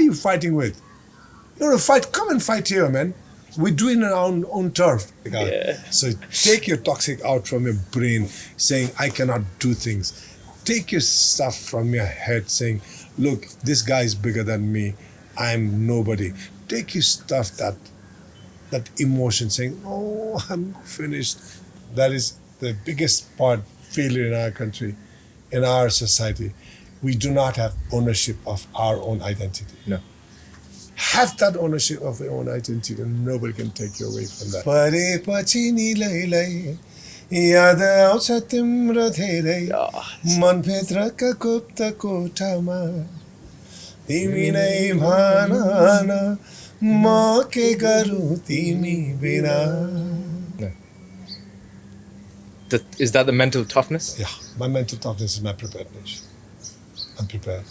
you fighting with? You want to fight? Come and fight here, man. We do it on our own turf. Yeah. So take your toxic out from your brain, saying, I cannot do things. Take your stuff from your head, saying, look, this guy is bigger than me. I'm nobody. Take your stuff, that emotion, saying, oh, I'm finished. That is the biggest part, failure in our country, in our society. We do not have ownership of our own identity. No. Have that ownership of your own identity, and nobody can take you away from that. याद आउँछ तिम्रो धेरै मनभित्रका गुप्त कोठामा तिमी नै भन न म के गरौँ तिमी बिना. Is that the mental toughness? Yeah, my mental toughness is my preparedness. I'm prepared.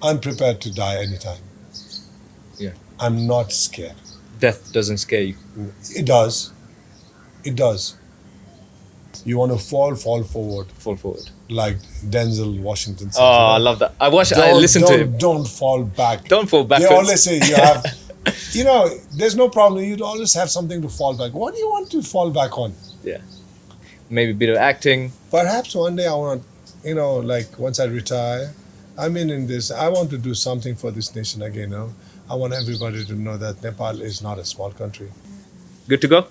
I'm prepared to die anytime. Yeah. I'm not scared. Death doesn't scare you. It does. It does. You want to fall forward. Fall forward. Like Denzel Washington said. Oh, I love that. I listened to him. Don't fall back. Don't fall backwards. They always say you have, there's no problem. You'd always have something to fall back. What do you want to fall back on? Yeah. Maybe a bit of acting. Perhaps one day I want to, once I retire, I want to do something for this nation again. I want everybody to know that Nepal is not a small country. Good to go?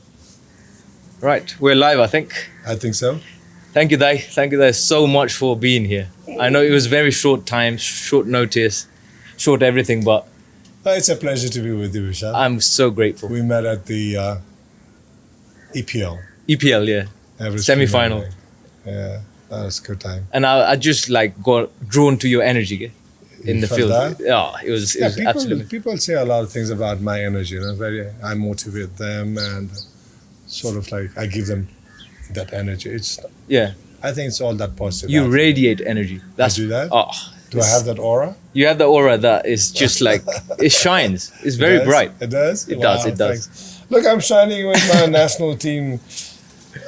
Right, we're live, I think. I think so. Thank you, Dai. Thank you, Dai, so much for being here. I know it was very short time, short notice, short everything, but... It's a pleasure to be with you, Vishal. I'm so grateful. We met at the EPL. EPL, yeah. Semi-final. Yeah, that was a good time. And I just got drawn to your energy in the field. That? Yeah, it was absolutely... People say a lot of things about my energy, I motivate them and... sort of I give them that energy. I think it's all that positive. You radiate energy. I do that? Oh, do I have that aura? You have the aura that is just it shines. It's very bright. It does? It does. Thanks. Look, I'm shining with my national team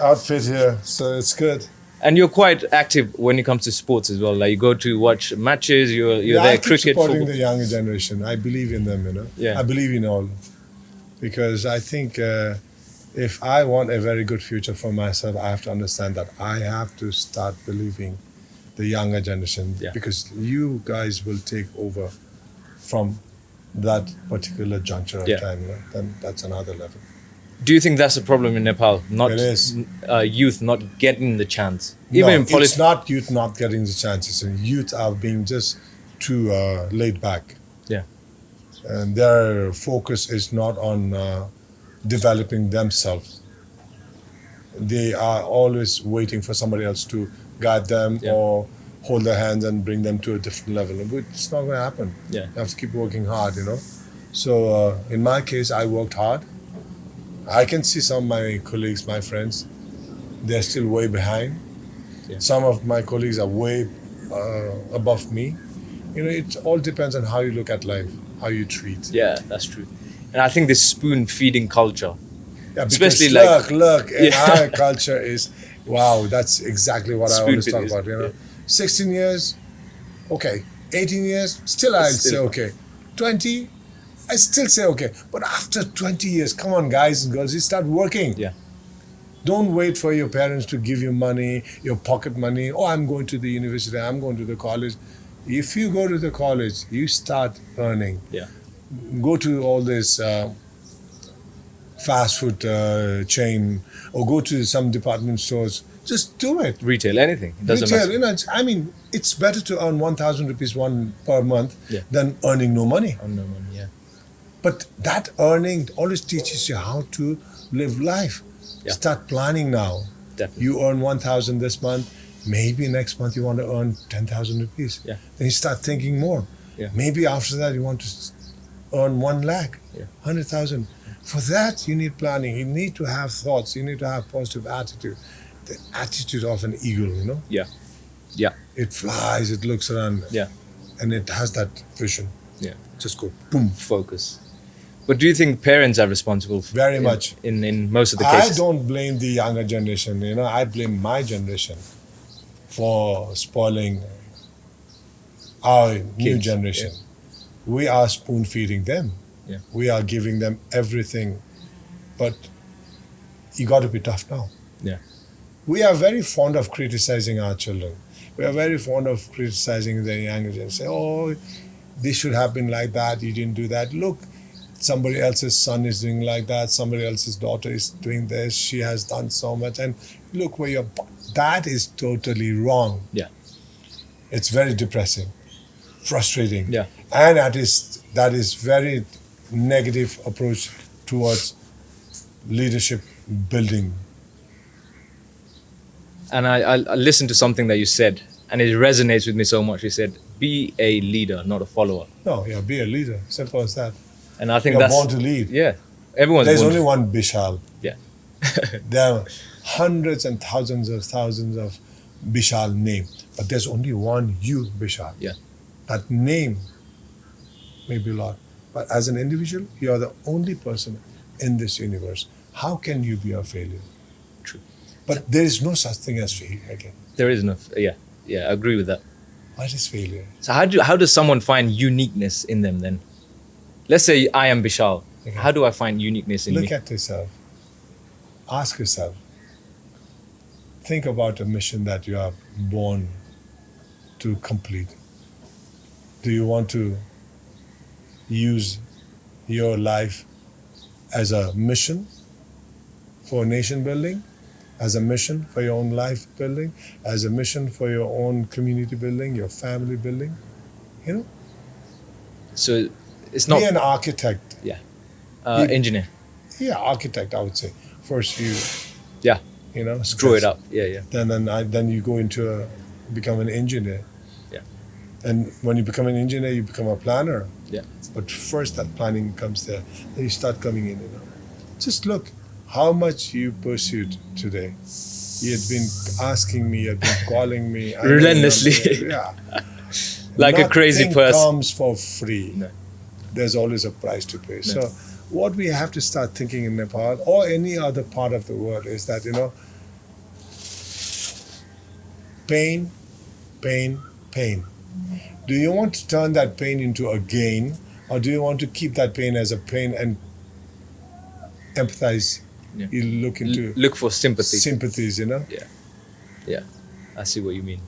outfit here, so it's good. And you're quite active when it comes to sports as well. You go to watch matches, you're there, cricket, I keep supporting football. the younger generation. I believe in them, Yeah. I believe in all. Because I think... if I want a very good future for myself, I have to understand that I have to start believing the younger generation because you guys will take over from that particular juncture of time. Then that's another level. Do you think that's a problem in Nepal? It is. Youth not getting the chance? Even no, it's not youth not getting the chances. Youth are being just too laid back. Yeah. And their focus is not on... developing themselves. They are always waiting for somebody else to guide them or hold their hands and bring them to a different level. It's not going to happen. Yeah. You have to keep working hard, So in my case, I worked hard. I can see some of my colleagues, my friends, they're still way behind. Yeah. Some of my colleagues are way above me. It all depends on how you look at life, how you treat. Yeah, that's true. And I think this spoon-feeding culture, especially look, in our culture is, wow, that's exactly what I always talk about, 16 years, okay. 18 years, still I'd say okay. 20, I still say okay. But after 20 years, come on, guys and girls, you start working. Yeah. Don't wait for your parents to give you money, your pocket money. Oh, I'm going to the university, I'm going to the college. If you go to the college, you start earning. Yeah. Go to all this fast food chain or go to some department stores. Just do it. Retail, anything. It doesn't matter. It's better to earn 1,000 rupees per month than earning no money. No money, yeah. But that earning always teaches you how to live life. Yeah. Start planning now. Definitely. You earn 1,000 this month. Maybe next month you want to earn 10,000 rupees. Yeah. Then you start thinking more. Yeah. Maybe after that you want to earn 1 lakh, 100,000. For that, you need planning. You need to have thoughts. You need to have positive attitude. The attitude of an eagle, Yeah. Yeah. It flies, it looks around. Yeah. And it has that vision. Yeah. Just go, boom. Focus. But do you think parents are responsible? Very much. In most of the cases? I don't blame the younger generation. I blame my generation for spoiling our new generation. We are spoon feeding them. Yeah. We are giving them everything. But you got to be tough now. Yeah. We are very fond of criticizing our children. We are very fond of criticizing the younger generation. Say, oh, this should have been like that. You didn't do that. Look, somebody else's son is doing like that. Somebody else's daughter is doing this. She has done so much. And look where you're. That is totally wrong. Yeah. It's very depressing, frustrating. Yeah. And that is very negative approach towards leadership building. And I listened to something that you said, and it resonates with me so much. You said, be a leader, not a follower. No, yeah, be a leader. Simple as that. And I think You're that's... born to lead. Yeah. Everyone's There's born only to... one Bishal. Yeah. There are hundreds and thousands of Bishal name, but there's only one you, Bishal. Yeah. That name may be a lot, but as an individual, you are the only person in this universe. How can you be a failure? True. But there is no such thing as failure again. There is enough. Yeah. Yeah, I agree with that. What is failure? So how does someone find uniqueness in them then? Let's say I am Bishal. Okay. How do I find uniqueness in me? Look at yourself. Ask yourself. Think about a mission that you are born to complete. Do you want to use your life as a mission for nation building, as a mission for your own life building, as a mission for your own community building, your family building? You know? So it's not... Be an architect. Yeah. Engineer. Yeah, architect, I would say. First you, Yeah. you know, Draw it up. Yeah, yeah. Then you go into become an engineer. Yeah. And when you become an engineer, you become a planner. Yeah. But first that planning comes there. Then you start coming in, you know. Just look how much you pursued today. You had been asking me, you had been calling me. Relentlessly. Yeah. Like a crazy person. Nothing comes for free. No. There's always a price to pay. So what we have to start thinking in Nepal or any other part of the world is that, you know, pain, pain, pain. Do you want to turn that pain into a gain, or do you want to keep that pain as a pain and empathize? Yeah. You look into Look for sympathy. sympathies, you know? Yeah. Yeah. I see what you mean.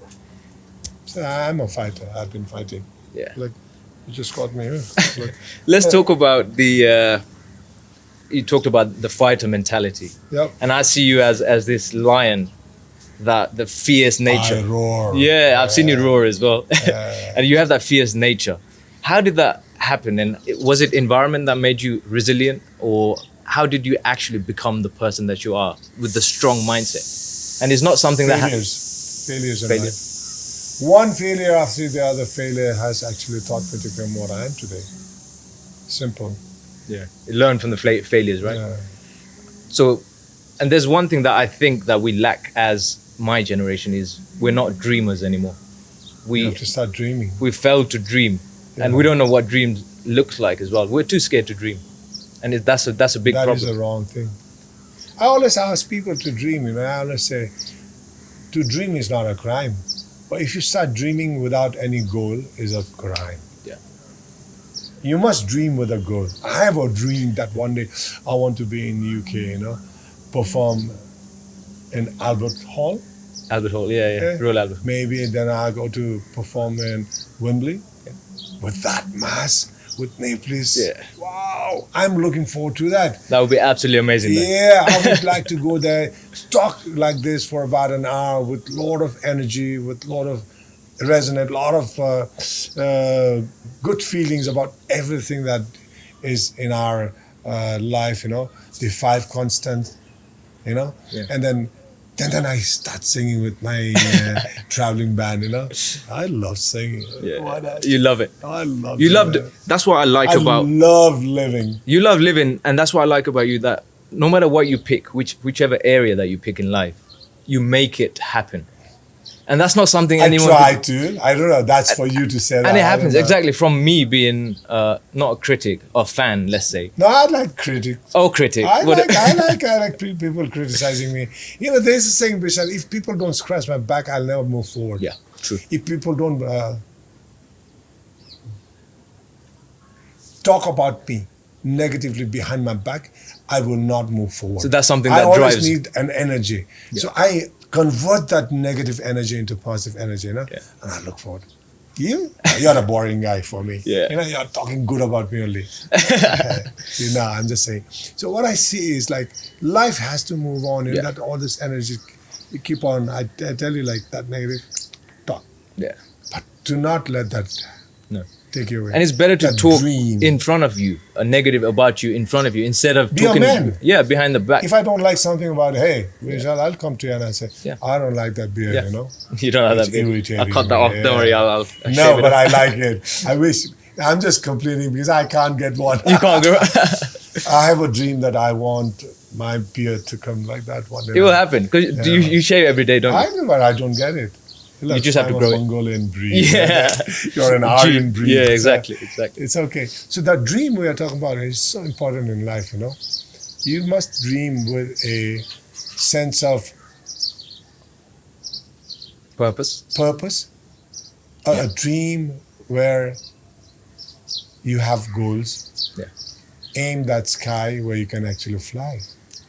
So I'm a fighter. I've been fighting. Yeah. Like, you just got me here. Like, Let's talk about the... you talked about the fighter mentality. yep. And I see you as this lion, that the fierce nature. I roar. Yeah, I've seen you roar as well. Yeah. And you have that fierce nature. How did that happen? And was it environment that made you resilient, or how did you actually become the person that you are with the strong mindset? And it's not something that... Failures in Failure. life. One failure after the other failure has actually taught me to become what I am today. Simple. Yeah. You learn from the failures, right? Yeah. So, and there's one thing that I think that we lack as my generation is we're not dreamers anymore. You have to start dreaming. We failed to dream, and we don't know what dreams looks like as well. We're too scared to dream, and that's a big That problem. is the wrong thing. I always ask people to dream. You know, I always say, to dream is not a crime, but if you start dreaming without any goal, is a crime. Yeah. You must dream with a goal. I have a dream that one day I want to be in UK. You know, perform in Albert Hall. Albert Hall, yeah. Royal Albert. Maybe then I'll go to perform in Wembley. With that mass, with Nepalese. Yeah. Wow. I'm looking forward to that. That would be absolutely amazing. then. Yeah, I would like to go there, talk like this for about an hour with a lot of energy, with a lot of resonate, a lot of good feelings about everything that is in our life, you know, the 5 constants, you know, Yeah. and then I start singing with my traveling band, you know. I love singing. Yeah. Why not? You love it. I love You it, loved man. it. That's what I like I about love living. you. Love living, and that's what I like about you. That no matter what you pick, whichever area that you pick in life, you make it happen. And that's not something I anyone. try to. I don't know. That's for you to say that. And it I happens don't know. exactly from me being not a critic or fan, let's say. No, I like critics. Oh, critic. I What- like people criticizing me. You know, there's a saying, Bishal, if people don't scratch my back, I'll never move forward. Yeah, true. If people don't talk about me negatively behind my back, I will not move forward. So that's something I that always drives. need an energy. So I convert that negative energy into positive energy, you know? Yeah. And I look forward. You're a boring guy for me. Yeah. You know, you're talking good about me only. You know, I'm just saying. So what I see is like life has to move on. You know, that all this energy, you keep on. I tell you, like that negative talk. Yeah. But do not let that No. take you away. And it's better to That talk dream. in front of you, a negative about you in front of you, instead of Be a talking. man. Yeah, behind the back. If I don't like something about, hey, Vijay, I'll come to you and I say, Yeah. I don't like that beer, Yeah. you know? You don't have It's that bit. irritating I'll cut that me, off. Don't worry. I'll No, shave it but off. I like it. I wish, I'm just complaining because I can't get one. You can't go. I have a dream that I want my beard to come like that one day. It will happen because you shave every day, don't I you? know, but I don't get it. You just have to grow it. Mongolian breed. Yeah. You're an Aryan breed. Yeah, So exactly. it's okay. So that dream we are talking about is so important in life, you know. You must dream with a sense of Purpose. a dream where you have goals. Yeah. Aim that sky where you can actually fly.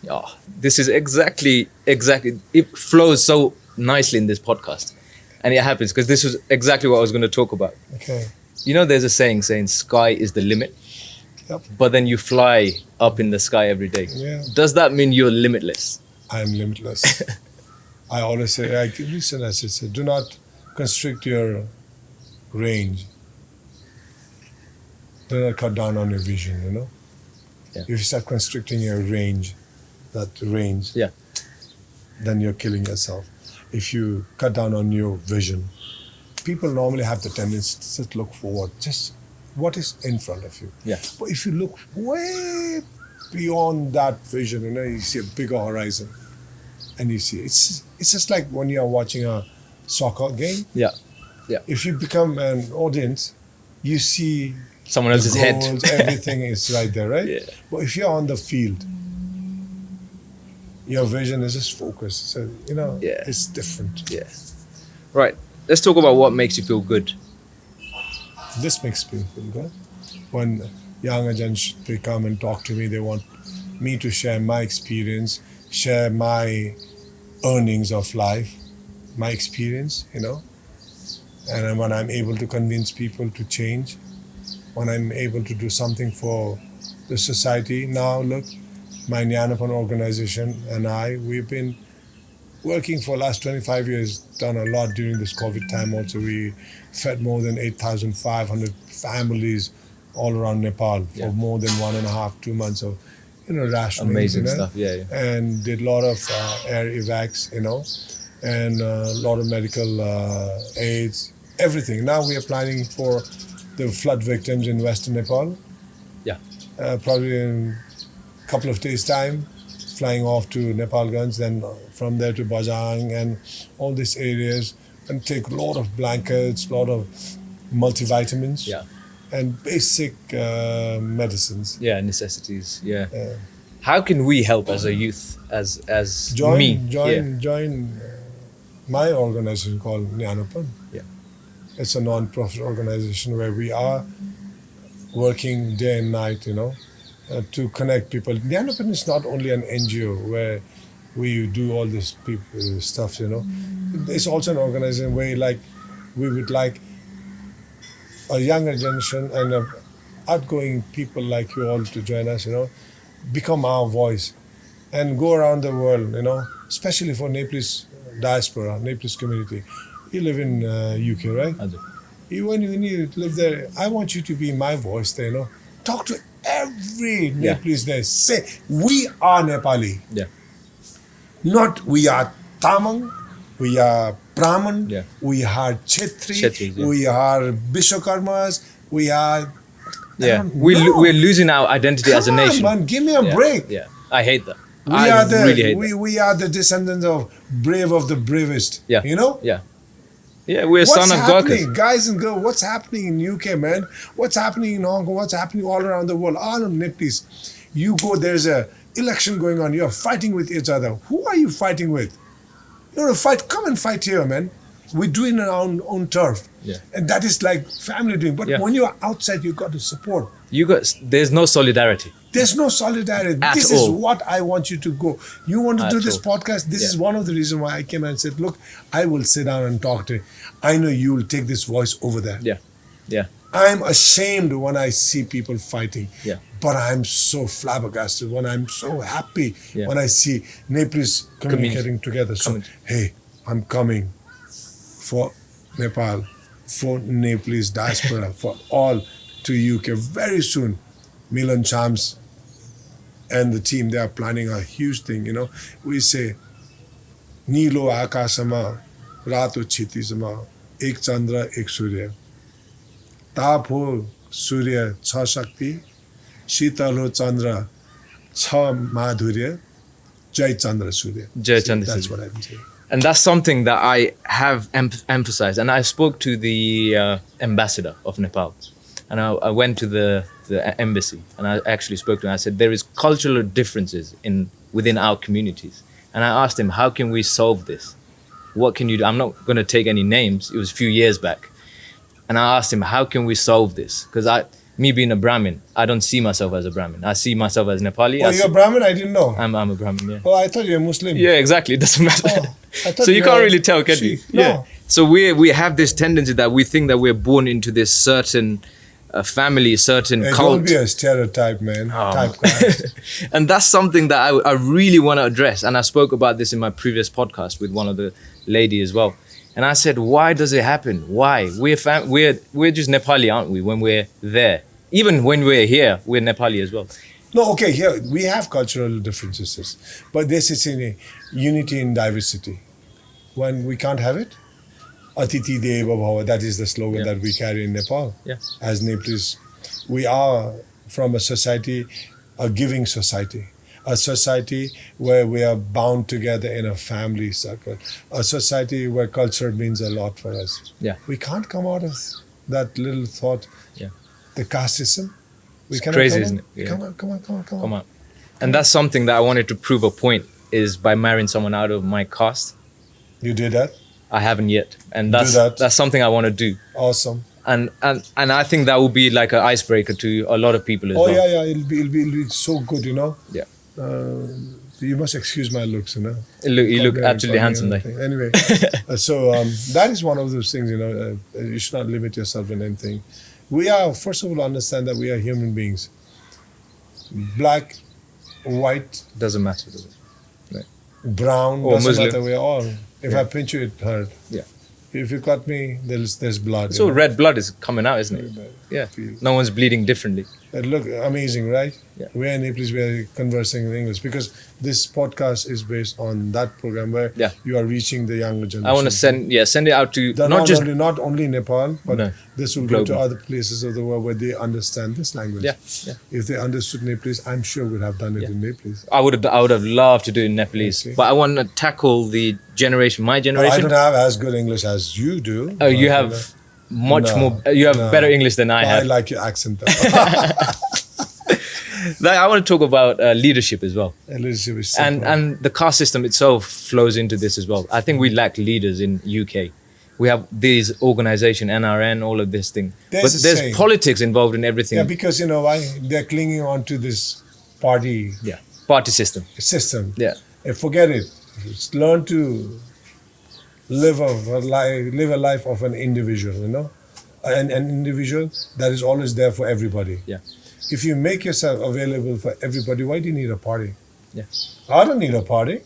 Oh, this is exactly. It flows so nicely in this podcast, and it happens because this was exactly what I was going to talk about. Okay. You know, there's a saying sky is the limit, Yep. but then you fly up in the sky every day. Yeah. Does that mean you're limitless? I'm limitless. I always say, listen, I say, do not constrict your range. Do not cut down on your vision, you know? Yeah. If you start constricting your range, Yeah. then you're killing yourself. If you cut down on your vision, people normally have the tendency to just look forward, just what is in front of you. Yeah. But if you look way beyond that vision, you know, you see a bigger horizon. And you see, it's just like when you are watching a soccer game. Yeah. If you become an audience, you see Someone else's head. goals, everything is right there, right? Yeah. But if you're on the field, your vision is just focused. So, you know, Yeah. it's different. Yeah. Right. Let's talk about what makes you feel good. This makes me feel good. When younger gens, they come and talk to me, they want me to share my experience, share my earnings of life, my experience, you know. And then when I'm able to convince people to change, when I'm able to do something for the society. Now look, my Nyanapan organization and we've been working for the last 25 years, done a lot during this COVID time also. We fed more than 8,500 families all around Nepal for more than 1.5, 2 months of, rationing. Amazing stuff, yeah. And did a lot of air evacs, and a lot of medical aids, everything. Now we are planning for the flood victims in Western Nepal. Yeah. Probably in a couple of days' time, flying off to Nepalganj, then from there to Bajang and all these areas, and take a lot of blankets, a lot of multivitamins, and basic medicines. Yeah, necessities. Yeah. How can we help as a youth, as Join me? My organization called Nyanapan. Yeah. It's a non-profit organization where we are working day and night, to connect people. Nyanapan is not only an NGO where we do all this stuff, It's also an organization where we would like a younger generation and outgoing people like you all to join us, become our voice and go around the world, especially for Nepalese diaspora, Nepalese community. You live in UK, right? I do. When you live there, I want you to be my voice there, Talk to every Nepalese there. Say, we are Nepali. Yeah. Not we are Tamang, we are Brahman, Yeah. we are Chetri, Chetris, yeah. we are Vishwakarmas, we are... Yeah. We're losing our identity as a Come on, nation. man, give me a break. Yeah. I hate that. We I are really hate that. we are the descendants of the bravest. Yeah. Yeah. Yeah, we're What's son of happening, Gurkhas. guys and girls? What's happening in UK, man? What's happening in Hong Kong? What's happening all around the world? All of Nepalese. You go, there's a election going on. You're fighting with each other. Who are you fighting with? You want to fight? Come and fight here, man. We do it in our own turf. Yeah. And that is like family doing. But Yeah. when you're outside, you got to support. There's no solidarity. There's no solidarity. At This all. is what I want you to go. You want to At do this all. podcast? This Yeah. is one of the reasons why I came and said, look, I will sit down and talk to you. I know you will take this voice over there. Yeah. Yeah. I'm ashamed when I see people fighting. Yeah. But I'm so flabbergasted when I'm so happy Yeah. when I see Nepalese communicating together. So, hey, I'm coming for Nepal, for Nepalese diaspora, for all to UK very soon. Milan Chams and the team, they are planning a huge thing, you know. We say, Nilo Akasama, Rato Chitizama, Ek Chandra, Ek Surya. ताप हो सूर्य छ शक्ति शीतल हो चन्द्र छ माधुर्य जय चन्द्र सूर्य Jai Chandra that's Surya. what I'm saying. And that's something that I have emphasized. And I spoke to the ambassador of Nepal. And I went to the embassy and I actually spoke to him. I said, there is cultural differences within our communities. And I asked him, how can we solve this? What can you do? I'm not going to take any names. It was a few years back. And I asked him, how can we solve this? Because me being a Brahmin, I don't see myself as a Brahmin. I see myself as Nepali. Oh, you're a Brahmin? I didn't know. I'm a Brahmin, yeah. Oh, I thought you were Muslim. Yeah, exactly. It doesn't matter. Oh, I thought So you you can't were really tell, can you? Sikh. No. So we have this tendency that we think that we're born into this certain family, certain It cult. will be a stereotype, man. Oh. Type guy. And that's something that I really want to address. And I spoke about this in my previous podcast with one of the lady as well. And I said, why does it happen? Why? We're just Nepali, aren't we, when we're there? Even when we're here, we're Nepali as well. No, okay, here we have cultural differences, but this is in a unity in diversity. When we can't have it, Atiti Deva Bhava, that is the slogan Yeah. that we carry in Nepal. Yeah. As Nepalese, we are from a society, a giving society, a society where we are bound together in a family circle, a society where culture means a lot for us. Yeah. We can't come out of that little thought, Yeah. the caste system. We It's cannot crazy, come isn't out. it? Yeah. Come on. Come on. And that's something that I wanted to prove a point is by marrying someone out of my caste. You did that? I haven't yet. And Do that. that's something I want to do. Awesome. And I think that will be like an icebreaker to a lot of people as Oh well. yeah, it'll be so good, you know. Yeah. You must excuse my looks, you know. You look Call me absolutely handsome there. anything. Anyway, that is one of those things, you know. You should not limit yourself in anything. We are, first of all, understand that we are human beings. Black, white, Doesn't matter, does it? brown, Or doesn't Muslim. matter. We are all. If Yeah. I pinch you, it hurt. Yeah. If you cut me, there's blood. So red blood is coming out, isn't it? Yeah. Feel. No one's bleeding differently. It look amazing, right? Yeah. We are in Nepalese, we are conversing in English because this podcast is based on that program where Yeah. you are reaching the younger generation. I want to send it out to not only Nepal, but No. this will go to Global. other places of the world where they understand this language. Yeah. If they understood Nepalese, I'm sure we'd have done it Yeah. in Nepalese. I would have loved to do it in Nepalese, Okay. but I want to tackle the generation, my I generation. don't have as good English as you do. Oh, but, you have much No, more. You have no. better English than I I have. like your accent. Though. I want to talk about leadership as well, Leadership is simple. and the caste system itself flows into this as well. I think we lack leaders in UK. We have these organization, NRN, all of this thing, There's but a there's saying. politics involved in everything. Yeah, because you know why? They're clinging on to this party Party system. system. Yeah. Forget it. Just learn to live a life of an individual, you know? An individual that is always there for everybody. Yeah. If you make yourself available for everybody, why do you need a party? Yeah. I don't need a party.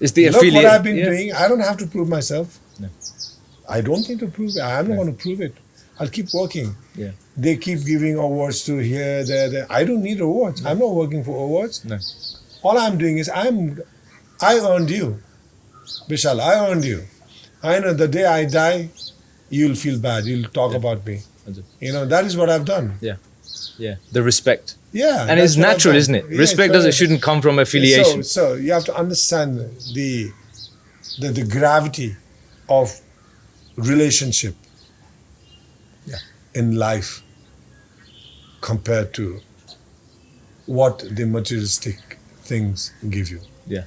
It's the Look affiliate. what I've been yeah. doing. I don't have to prove myself. No. I don't need to prove it. I'm not going to prove it. I'll keep working. Yeah. They keep giving awards to here, there. I don't need awards. I'm not working for awards. No. All I'm doing is I earned you. Vishal, I earned you. I know the day I die, you'll feel bad. You'll talk about me. That's it. You know, that is what I've done. Yeah. The respect. Yeah. And that's it's what I've natural, done. isn't it? Yeah, Respect it's shouldn't come from affiliation. So you have to understand the gravity of relationship in life compared to what the materialistic things give you. Yeah.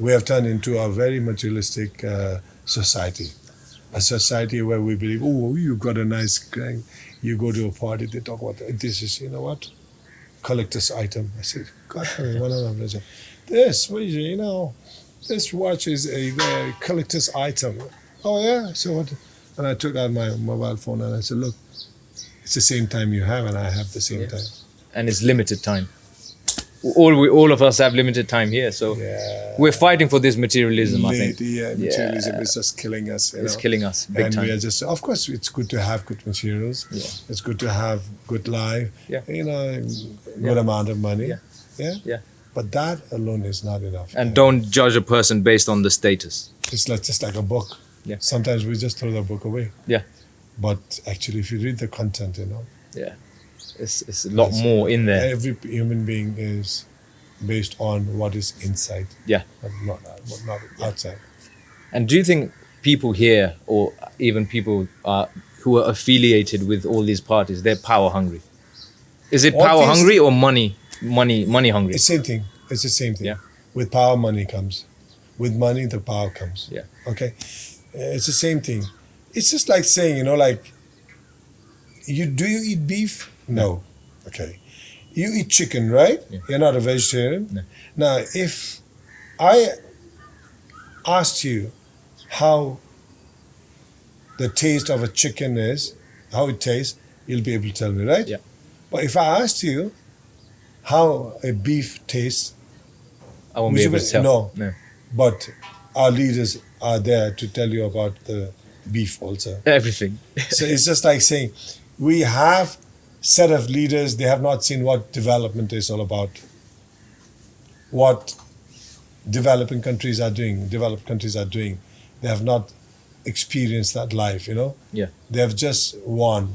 we have turned into a very materialistic society. A society where we believe, oh, you got a nice gang. You go to a party, they talk about this is, you know what, collector's item. I said, God, one of them said, this, what is it, you know, this watch is a collector's item. Oh yeah, so what? And I took out my mobile phone and I said, look, it's the same time you have and I have the same time. And it's limited time. All of us have limited time here, so we're fighting for this materialism. I think. Yeah, materialism is just killing us. It's killing us big and time. we are just. Of course, it's good to have good materials. Yeah. It's good to have good life. Yeah. You know, good amount of money. Yeah. Yeah. But that alone is not enough. And don't judge a person based on the status. It's like just like a book. Yeah. Sometimes we just throw the book away. Yeah. But actually, if you read the content, you know. Yeah. It's a lot more in there. Every human being is based on what is inside. Yeah. Not outside. And do you think people here, or even people who are affiliated with all these parties, they're power hungry? Is it power hungry or money hungry? It's the same thing. It's the same thing. Yeah. With power, money comes. With money, the power comes. Yeah. Okay. It's the same thing. It's just like saying, you know, like, do you eat beef? No. Okay. You eat chicken, right? Yeah. You're not a vegetarian. No. Now, if I asked you how the taste of a chicken is, how it tastes, you'll be able to tell me, right? Yeah. But if I asked you how a beef tastes, I won't be able to tell. No. But our leaders are there to tell you about the beef also. Everything. So it's just like saying, we have set of leaders, they have not seen what development is all about. What developed countries are doing. They have not experienced that life, you know. Yeah. They have just won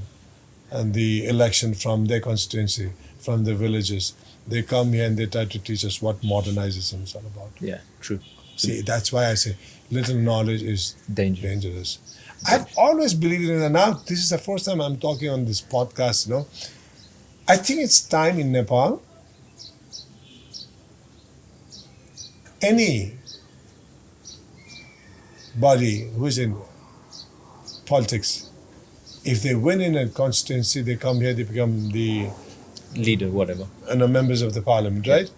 and the election from their constituency, from the villages. They come here and they try to teach us what modernization is all about. Yeah, true. See, that's why I say little knowledge is Dangerous. I've always believed in it, and now this is the first time I'm talking on this podcast, you know. I think it's time in Nepal, any body who's in politics, if they win in a constituency, they come here, they become the Leader, whatever. members of the parliament, right?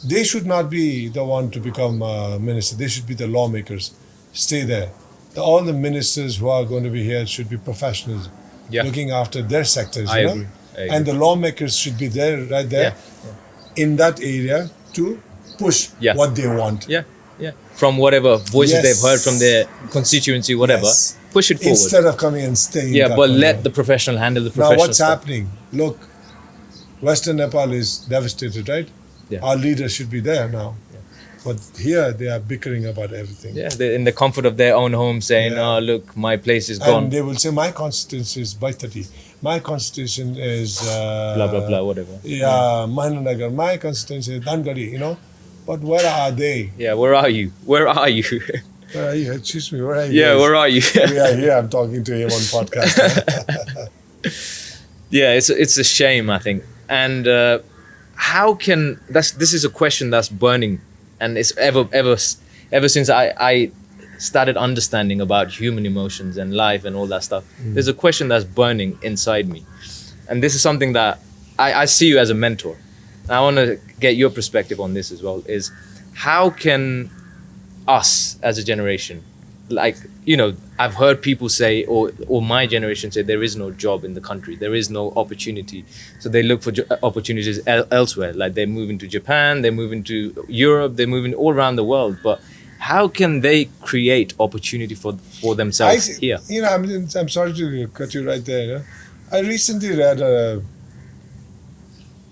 They should not be the one to become minister. They should be the lawmakers. Stay there. All the ministers who are going to be here should be professionals, looking after their sectors. I agree. And the lawmakers should be there, right there, in that area to push what they want. Yeah. From whatever voices they've heard from their constituency, whatever, push it forward. Instead of coming and staying. Yeah, but let the professional handle the professional Now what's stuff. happening? Look, Western Nepal is devastated, right? Yeah. Our leaders should be there now. But here they are bickering about everything. Yeah, they're in the comfort of their own home saying, oh, look, my place is gone. And they will say, my constituency is Baitati. My constitution is... blah, blah, blah, whatever. Yeah, Mahananagar. My constituency is Dangadi, you know. But where are they? Yeah, where are you? Where are you? Where are you? Excuse me, where are you? Yeah, where are you? We are here. I'm talking to him on podcast. Yeah, it's a shame, I think. And how can... This is a question that's burning. And it's ever since I started understanding about human emotions and life and all that stuff, there's a question that's burning inside me. And this is something that I see you as a mentor. I want to get your perspective on this as well, is how can us as a generation, like, you know, I've heard people say, or my generation say, there is no job in the country, there is no opportunity. So they look for opportunities elsewhere. Like they're moving to Japan, they're moving to Europe, they're moving all around the world. But how can they create opportunity for themselves here? You know, I'm sorry to cut you right there. You know? I recently read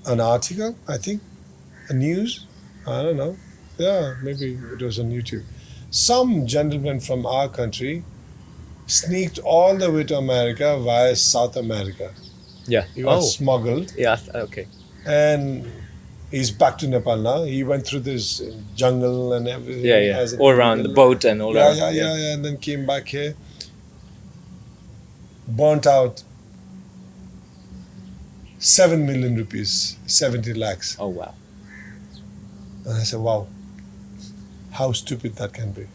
an article, I think, a news, I don't know. Yeah, maybe it was on YouTube. Some gentleman from our country sneaked all the way to America via South America. Yeah. He was smuggled. Yeah, okay. And he's back to Nepal now. He went through this jungle and everything. Yeah. All around the boat and all around. Yeah. And then came back here. Burnt out 7 million rupees, 70 lakhs. Oh, wow. And I said, wow. how stupid that can be.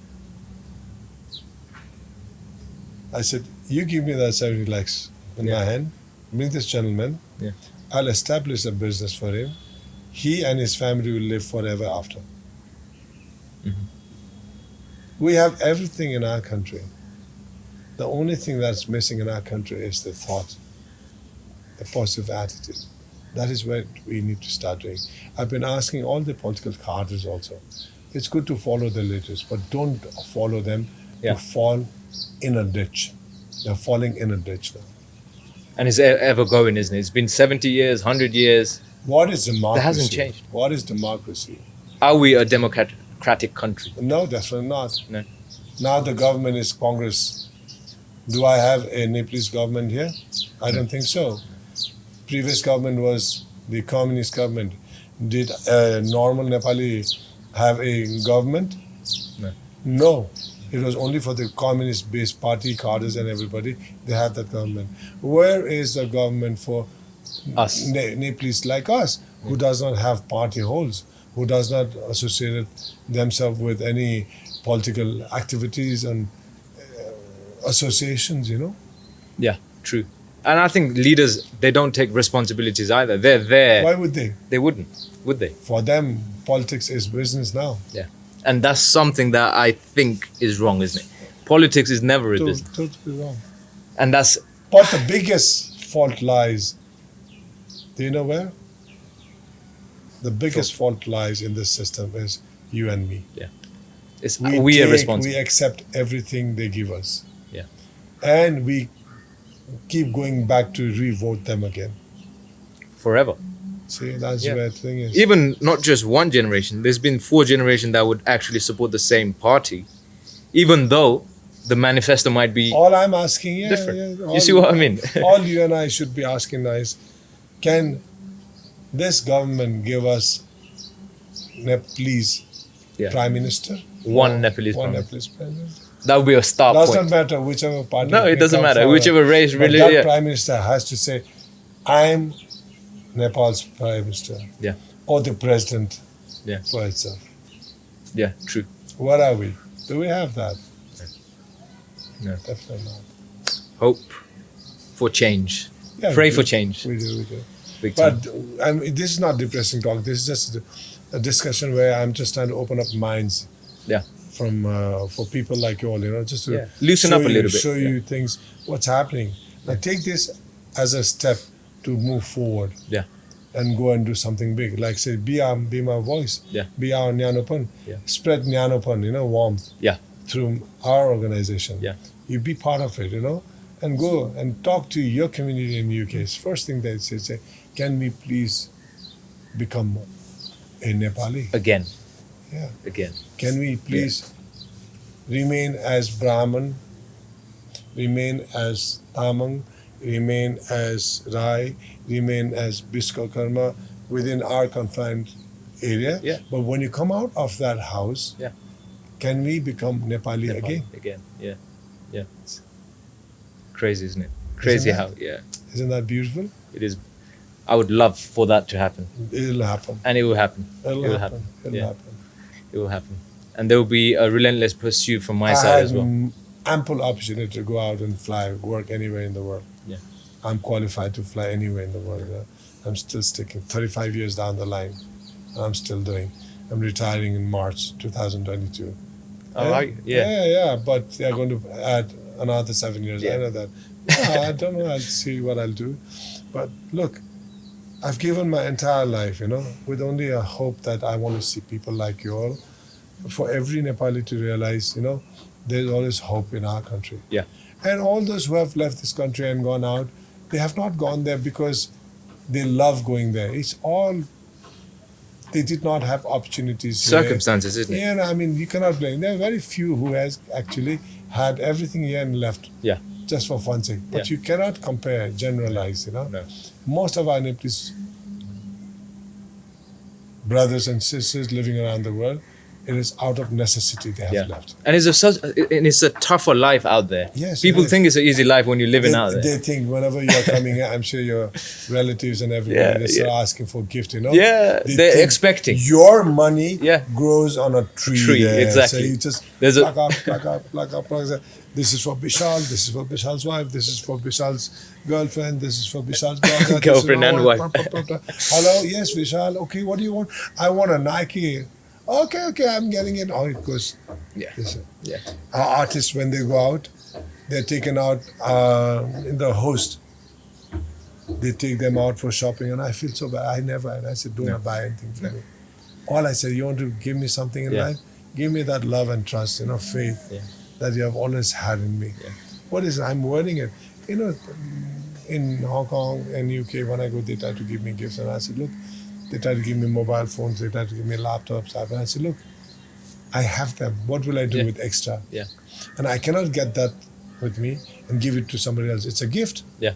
I said, you give me that 70 lakhs in my hand, bring this gentleman, I'll establish a business for him. He and his family will live forever after. We have everything in our country. The only thing that's missing in our country is the thought, the positive attitude. That is what we need to start doing. I've been asking all the political cadres also. It's good to follow the leaders, but don't follow them to fall in a ditch. They're falling in a ditch now. And it's ever going, isn't it? It's been 70 years, 100 years. What is democracy? That hasn't changed. What is democracy? Are we a democratic country? No, definitely not. No. Now the government is Congress. Do I have a Nepalese government here? I don't think so. Previous government was the communist government. Did a normal Nepali have a government? No. No. It was only for the communist-based party, cadres and everybody. They had that government. Where is the government for Us. Nepalese like us, who does not have party holes, who does not associate themselves with any political activities and associations, you know? Yeah, true. And I think leaders, they don't take responsibilities either. They're there. Why would they? They wouldn't, would they? For them, politics is business now. Yeah. And that's something that I think is wrong, isn't it? Politics is never a business. Totally wrong. And that's... But the biggest fault lies, do you know where? The biggest fault lies in this system is you and me. Yeah. It's we are responsible. We accept everything they give us. Yeah. And we keep going back to re-vote them again. Forever. See, that's where the thing is. Even not just one generation, there's been 4 generations that would actually support the same party, even though the manifesto might be all I'm asking, different. You see what I mean? All you and I should be asking now is, can this government give us Nepalese Prime Minister? One Nepalese Prime Minister. Minister. That would be a start point. Doesn't matter whichever party. No, it doesn't matter. Whichever race, but really. that Prime Minister has to say, I'm Nepal's Prime Minister. Yeah. Or the President for itself. Yeah, true. What are we? Do we have that? No. Definitely not. Hope for change. Yeah, Pray for change. We do. Big time. But this is not depressing talk. This is just a discussion where I'm just trying to open up minds. Yeah. From for people like you all, you know, just to loosen up a little bit. Show you things, what's happening. Now take this as a step to move forward. Yeah. And go and do something big. Like say, be my voice. Yeah. Be our Nyanopan. Yeah. Spread Nyanopan, you know, warmth. Yeah. Through our organization. Yeah. You be part of it, you know, and go and talk to your community in UK. It's first thing they say, can we please become a Nepali? Again. Yeah. Again. Can we please remain as Brahman, remain as Tamang, remain as Rai, remain as Vishwakarma within our confined area? Yeah. But when you come out of that house, can we become Nepali again? Again, yeah. It's crazy, isn't it? Crazy how, Isn't that beautiful? It is. I would love for that to happen. It'll happen. And it will happen. It'll happen. It'll happen. It will happen. And there will be a relentless pursuit from my side as well. Ample opportunity to go out and fly, work anywhere in the world. Yeah. I'm qualified to fly anywhere in the world. I'm still sticking 35 years down the line. And I'm still doing. I'm retiring in March 2022. Oh, right. Yeah. Yeah. But they're going to add another 7 years. I know that. I don't know. I'll see what I'll do. But look, I've given my entire life, you know, with only a hope that I want to see people like you all. For every Nepali to realize, you know, there's always hope in our country. Yeah. And all those who have left this country and gone out, they have not gone there because they love going there. It's all, they did not have opportunities. Circumstances, isn't it? Yeah, I mean, you cannot blame. There are very few who has actually had everything here and left. Yeah. Just for fun's sake. But you cannot compare, generalize, you know. No. Most of our Nepalese brothers and sisters living around the world, It is out of necessity they have left. And it's a tougher life out there. Yes, people it is. think it's an easy life when you're living out there. They think whenever you're coming here, I'm sure your relatives and everybody, they start asking for gift, you know? Yeah, they're expecting. Your money Yeah. grows on a tree there. Exactly. So you just There's pluck up. This is for Bishal, this is for Bishal's wife, this is for Bishal's girlfriend, this is for Bishal's brother. Girlfriend and wife. Hello, yes, Vishal. Okay, what do you want? I want a Nike. Okay, I'm getting it. Oh, it goes. Yeah. Yeah. Our artists, when they go out, they're taken out in the host. They take them out for shopping, and I feel so bad. And I said, don't buy anything for me. All I said, you want to give me something in life? Give me that love and trust, faith that you have always had in me. Yeah. What is it? I'm wearing it. In Hong Kong and UK, when I go, they try to give me gifts, and I said, look, they try to give me mobile phones, they try to give me laptops. And I said, look, I have them. What will I do with extra? Yeah. And I cannot get that with me and give it to somebody else. It's a gift. Yeah.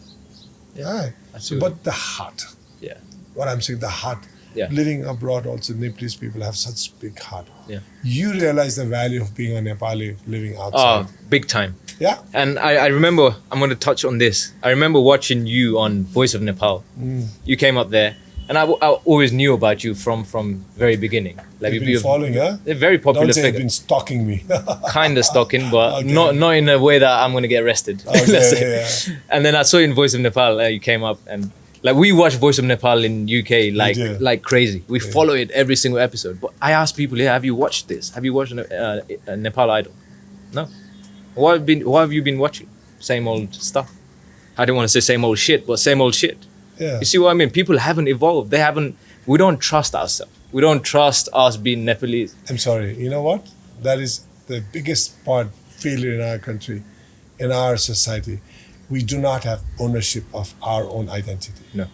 Right. Absolutely. But the heart. Yeah. What I'm saying, the heart. Yeah. Living abroad also, Nepalese people have such big heart. Yeah. You realize the value of being a Nepali living outside. Oh, big time. Yeah. And I remember, I'm going to touch on this. I remember watching you on Voice of Nepal. You came up there, and I always knew about you from very beginning. Like You've been following, huh? A very popular Don't say figure. you've been stalking me. Kind of stalking, but Okay. not in a way that I'm going to get arrested. Okay, Let's say. yeah. And then I saw you in Voice of Nepal. You came up, and like we watch Voice of Nepal in UK like crazy. We follow it every single episode. But I ask people, have you watched this? Have you watched Nepal Idol? No. What have you been watching? Same old stuff. I don't want to say same old shit, but same old shit. Yeah. You see what I mean? People haven't evolved. We don't trust ourselves. We don't trust us being Nepalese. I'm sorry. You know what? That is the biggest failure in our country, in our society. We do not have ownership of our own identity. No.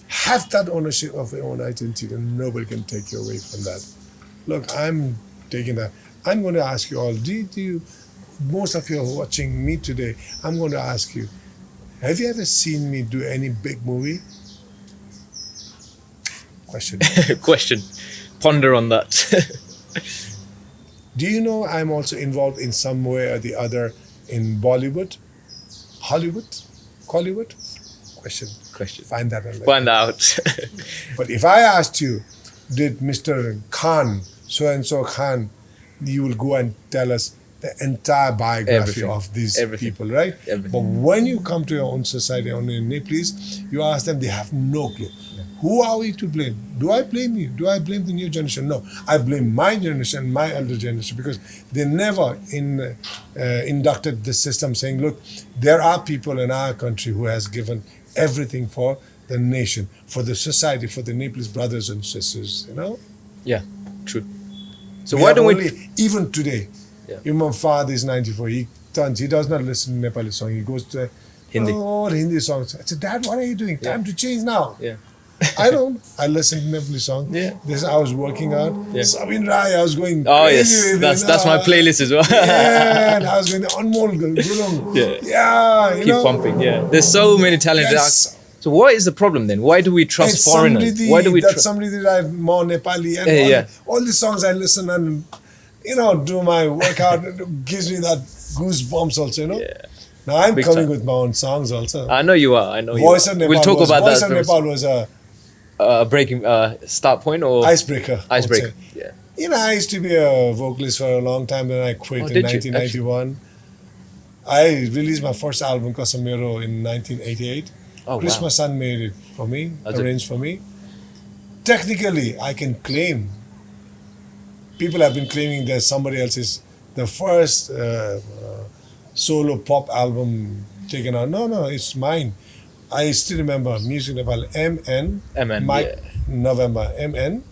Have that ownership of your own identity, and nobody can take you away from that. Look, I'm taking that. I'm going to ask you all, most of you are watching me today, I'm going to ask you, have you ever seen me do any big movie? Question. Question. Ponder on that. Do you know I'm also involved in some way or the other in Bollywood? Hollywood? Collywood? Question. Find that out. Find out. But if I asked you, did Mr. Khan, so-and-so Khan, you will go and tell us the entire biography of these people, right? Everything. But when you come to your own society, on your Nepalese, you ask them, they have no clue. Who are we to blame? Do I blame you? Do I blame the new generation? No, I blame my generation, my elder generation, because they never inducted the system saying, look, there are people in our country who has given everything for the nation, for the society, for the Nepalese brothers and sisters, Yeah, true. So why don't we... Even today, my father is 94, he does not listen to Nepali song, he goes to Hindi songs. I said, Dad, what are you doing? Time to change now. Yeah. I don't. I listen to Nepali song. Yeah. I was working out. Sabin Rai, I was going Oh crazy yes, with it, that's my playlist as well. Yeah, and I was going to Anmol Gulung. Yeah, Keep pumping. Yeah, there's so many talented actors. So what is the problem then? Why do we trust foreigners? Why do we trust? Somebody that I more Nepali and all the songs I listen and do my workout. It gives me that goosebumps also. Yeah. Now I'm Big coming time. with my own songs also. I know you are. Voice of Nepal. We'll talk about Voice that. of Nepal was a breaking start point or icebreaker. Icebreaker. Yeah. I used to be a vocalist for a long time, then I quit in did you? 1991. I released my first album, Kasamero, in 1988. Oh, Christmas Sun made it for me, That's arranged for me. Technically, I can claim. People have been claiming that somebody else's the first solo pop album taken out. No, it's mine. I still remember Music Nepal MN Mike November MN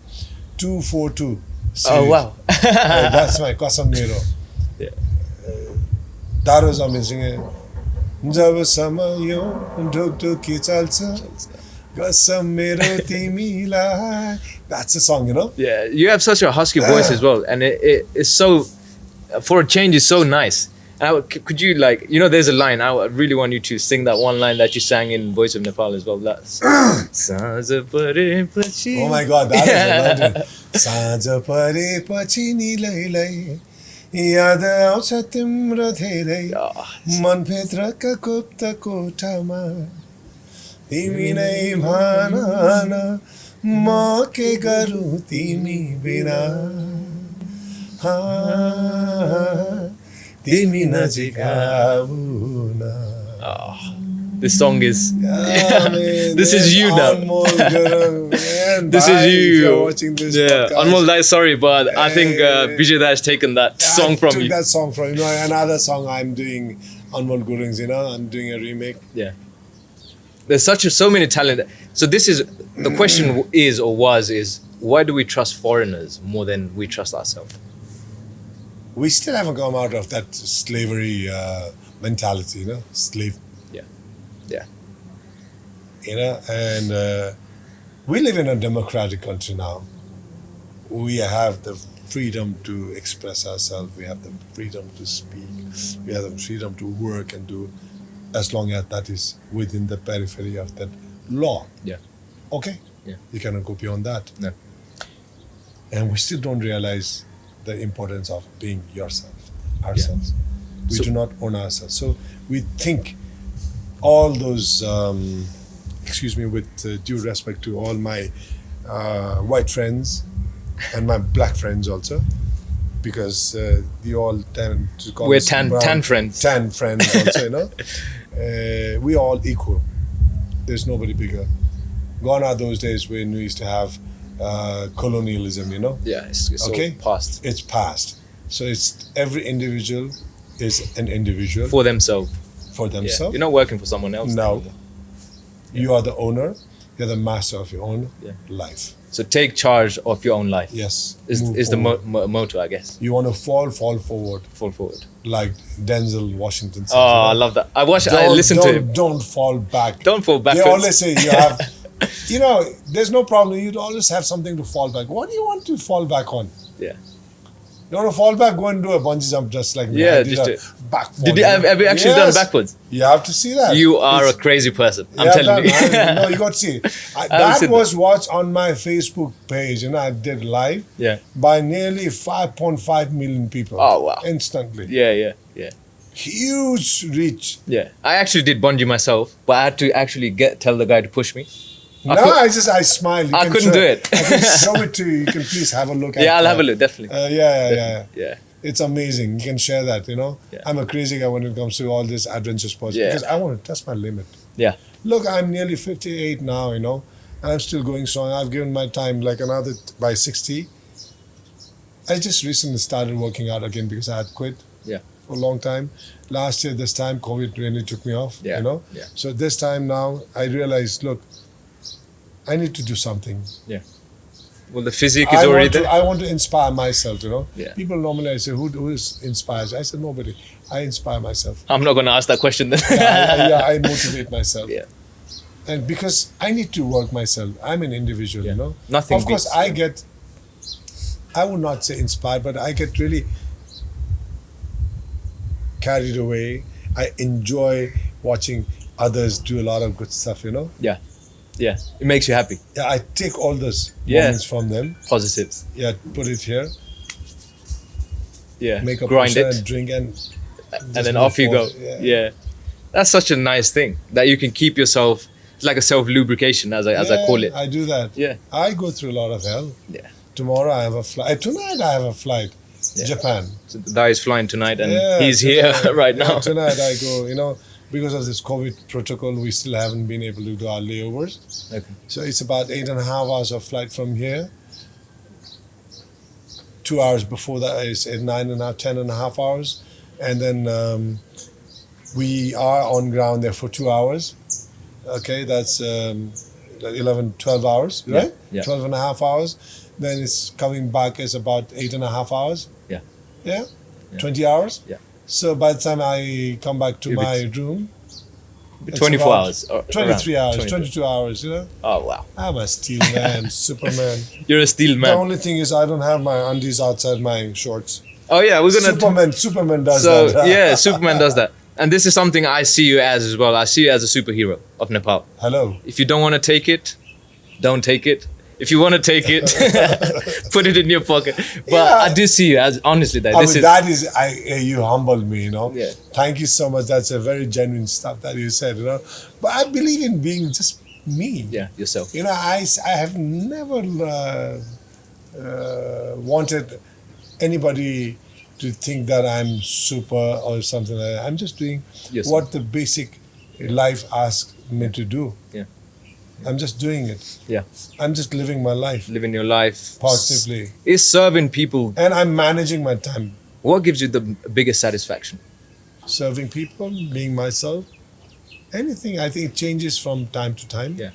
242. Oh wow. That's my Kasam Mero. Yeah. That was amazing. जबसम्म यो ढुकढुकी चल्छ कसम मेरो तिमीलाई. That's the song, Yeah, you have such a husky voice as well, and it's so, for a change, it's so nice. Could you like, there's a line. I really want you to sing that one line that you sang in Voice of Nepal as well. That's Oh my God, that is London. Saँझ परेपछि निलैलाई याद आउँछ तिम्रो धेरै मनभित्रका गुप्त कोठामा तिमी नै भन न म के गरौँ तिमी बिना तिमी नजिक आऊ न. This song is this is you now. This is you. Watching this Anmol Dai, sorry, but I think Vijay has taken that song from you. I took that song from another song I'm doing, Anmol Gurung's, I'm doing a remake. Yeah. There's so many talent. So this is, the question is why do we trust foreigners more than we trust ourselves? We still haven't come out of that slavery mentality, slave. Yeah. And we live in a democratic country now. We have the freedom to express ourselves. We have the freedom to speak. We have the freedom to work and do, as long as that is within the periphery of that law. Yeah. Okay? Yeah. You cannot go beyond that. No. And we still don't realize the importance of being ourselves. We do not own ourselves. So we think all those, with due respect to all my white friends and my black friends also, because you all tend to call we're us tan friends. Tan friends also, we all equal. There's nobody bigger. Gone are those days when we used to have colonialism, Yeah, it's okay? past. It's past. So it's every individual is an individual. For themselves. For themselves. You're not working for someone else. No. You are the owner. You're the master of your own life. So take charge of your own life. Yes. Is the motto, I guess. You want to fall forward. Fall forward. Like Denzel Washington said. Oh, I love that. I listened to him. Don't fall back. Don't fall back. They always say you have, there's no problem. You'd always have something to fall back. What do you want to fall back on? Yeah. You want to fall back, go and do a bungee jump just like me. Yeah, I did a back fall. have you actually done backwards? You have to see that. You are a crazy person. I'm telling you. No, you got to see it. That was watched on my Facebook page, I did live by nearly 5.5 million people. Oh, wow. Instantly. Yeah. Huge reach. Yeah. I actually did bungee myself, but I had to actually tell the guy to push me. I smiled. I couldn't do it. I can show it to you. You can please have a look at it. Yeah, I'll have a look, definitely. Yeah. It's amazing. You can share that, Yeah. I'm a crazy guy when it comes to all this adventure sports because I want to test my limit. Yeah. Look, I'm nearly 58 now, and I'm still going strong. I've given my time like another by 60. I just recently started working out again because I had quit for a long time. Last year, this time, COVID really took me off, Yeah. So this time now, I realized, look, I need to do something. Yeah. Well, the physique is already there. I want to inspire myself, Yeah. People normally say, who inspires? I said, nobody. I inspire myself. I'm not going to ask that question then. I motivate myself. Yeah. And because I need to work myself. I'm an individual, Nothing Of course, beats. I would not say inspired, but I get really carried away. I enjoy watching others do a lot of good stuff, Yeah. It makes you happy. Yeah, I take all those moments from them. Positives. Yeah, put it here. Yeah. Make a grind it. and drink and then off you go. Yeah. That's such a nice thing that you can keep yourself. It's like a self lubrication, as I call it. I do that. Yeah. I go through a lot of hell. Yeah. Tomorrow I have a flight. Tonight I have a flight. Yeah. Japan. So the guy is flying tonight, and he's here right now. Tonight I go. Because of this COVID protocol, we still haven't been able to do our layovers. Okay. So it's about 8.5 hours of flight from here. 2 hours before that is 9.5, 10.5 hours. And then we are on ground there for 2 hours. Okay, that's 11, 12 hours, right? Yeah. 12.5 hours. Then it's coming back is about 8.5 hours. Yeah? 20 hours? Yeah. So by the time I come back to my room, 24 hours. 23 hours, 22 hours, Oh, wow. I'm a steel man, Superman. You're a steel man. The only thing is I don't have my undies outside my shorts. Oh yeah, we're gonna. Superman does So that. yeah, Superman does that, and this is something I see you as well. I see you as a superhero of Nepal. Hello. If you don't want to take it, don't take it. If you want to take it, put it in your pocket. But Yeah. I do see you as honestly that I this mean, is. that is, you humbled me, you know. Yeah. Thank you so much. That's a very genuine stuff that you said, you know. But I believe in being just me. Yeah, yourself. You know, I have never wanted anybody to think that I'm super or something like that. I'm just doing Yes. what the basic life asks me to do. Yeah. I'm just doing it. Yeah, I'm just living my life living your life positively. is serving people. And I'm managing my time. What gives you the biggest satisfaction? Serving people, being myself. Anything. I think it changes from time to time. Yeah.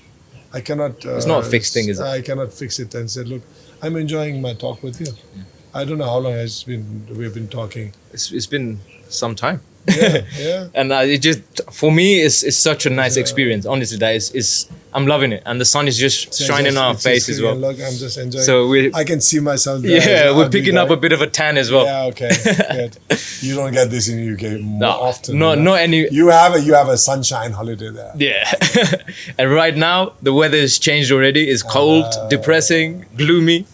I cannot. It's not a fixed thing, is it? I cannot fix it and say, look, I'm enjoying my talk with you. I don't know how long we've been talking. It's been some time. Yeah, yeah. And it just, for me, it's such a nice experience. Honestly, that is I'm loving it, and the sun is just shining on our It's face just as well. Look, I'm just enjoying. So I can see myself there. Yeah, I'll we're be picking up there. a bit of a tan as well. Yeah, okay, good. You don't get this in the UK more often. No, you know? not any. You have a sunshine holiday there. Yeah, and right now the weather has changed already. It's cold, depressing, gloomy.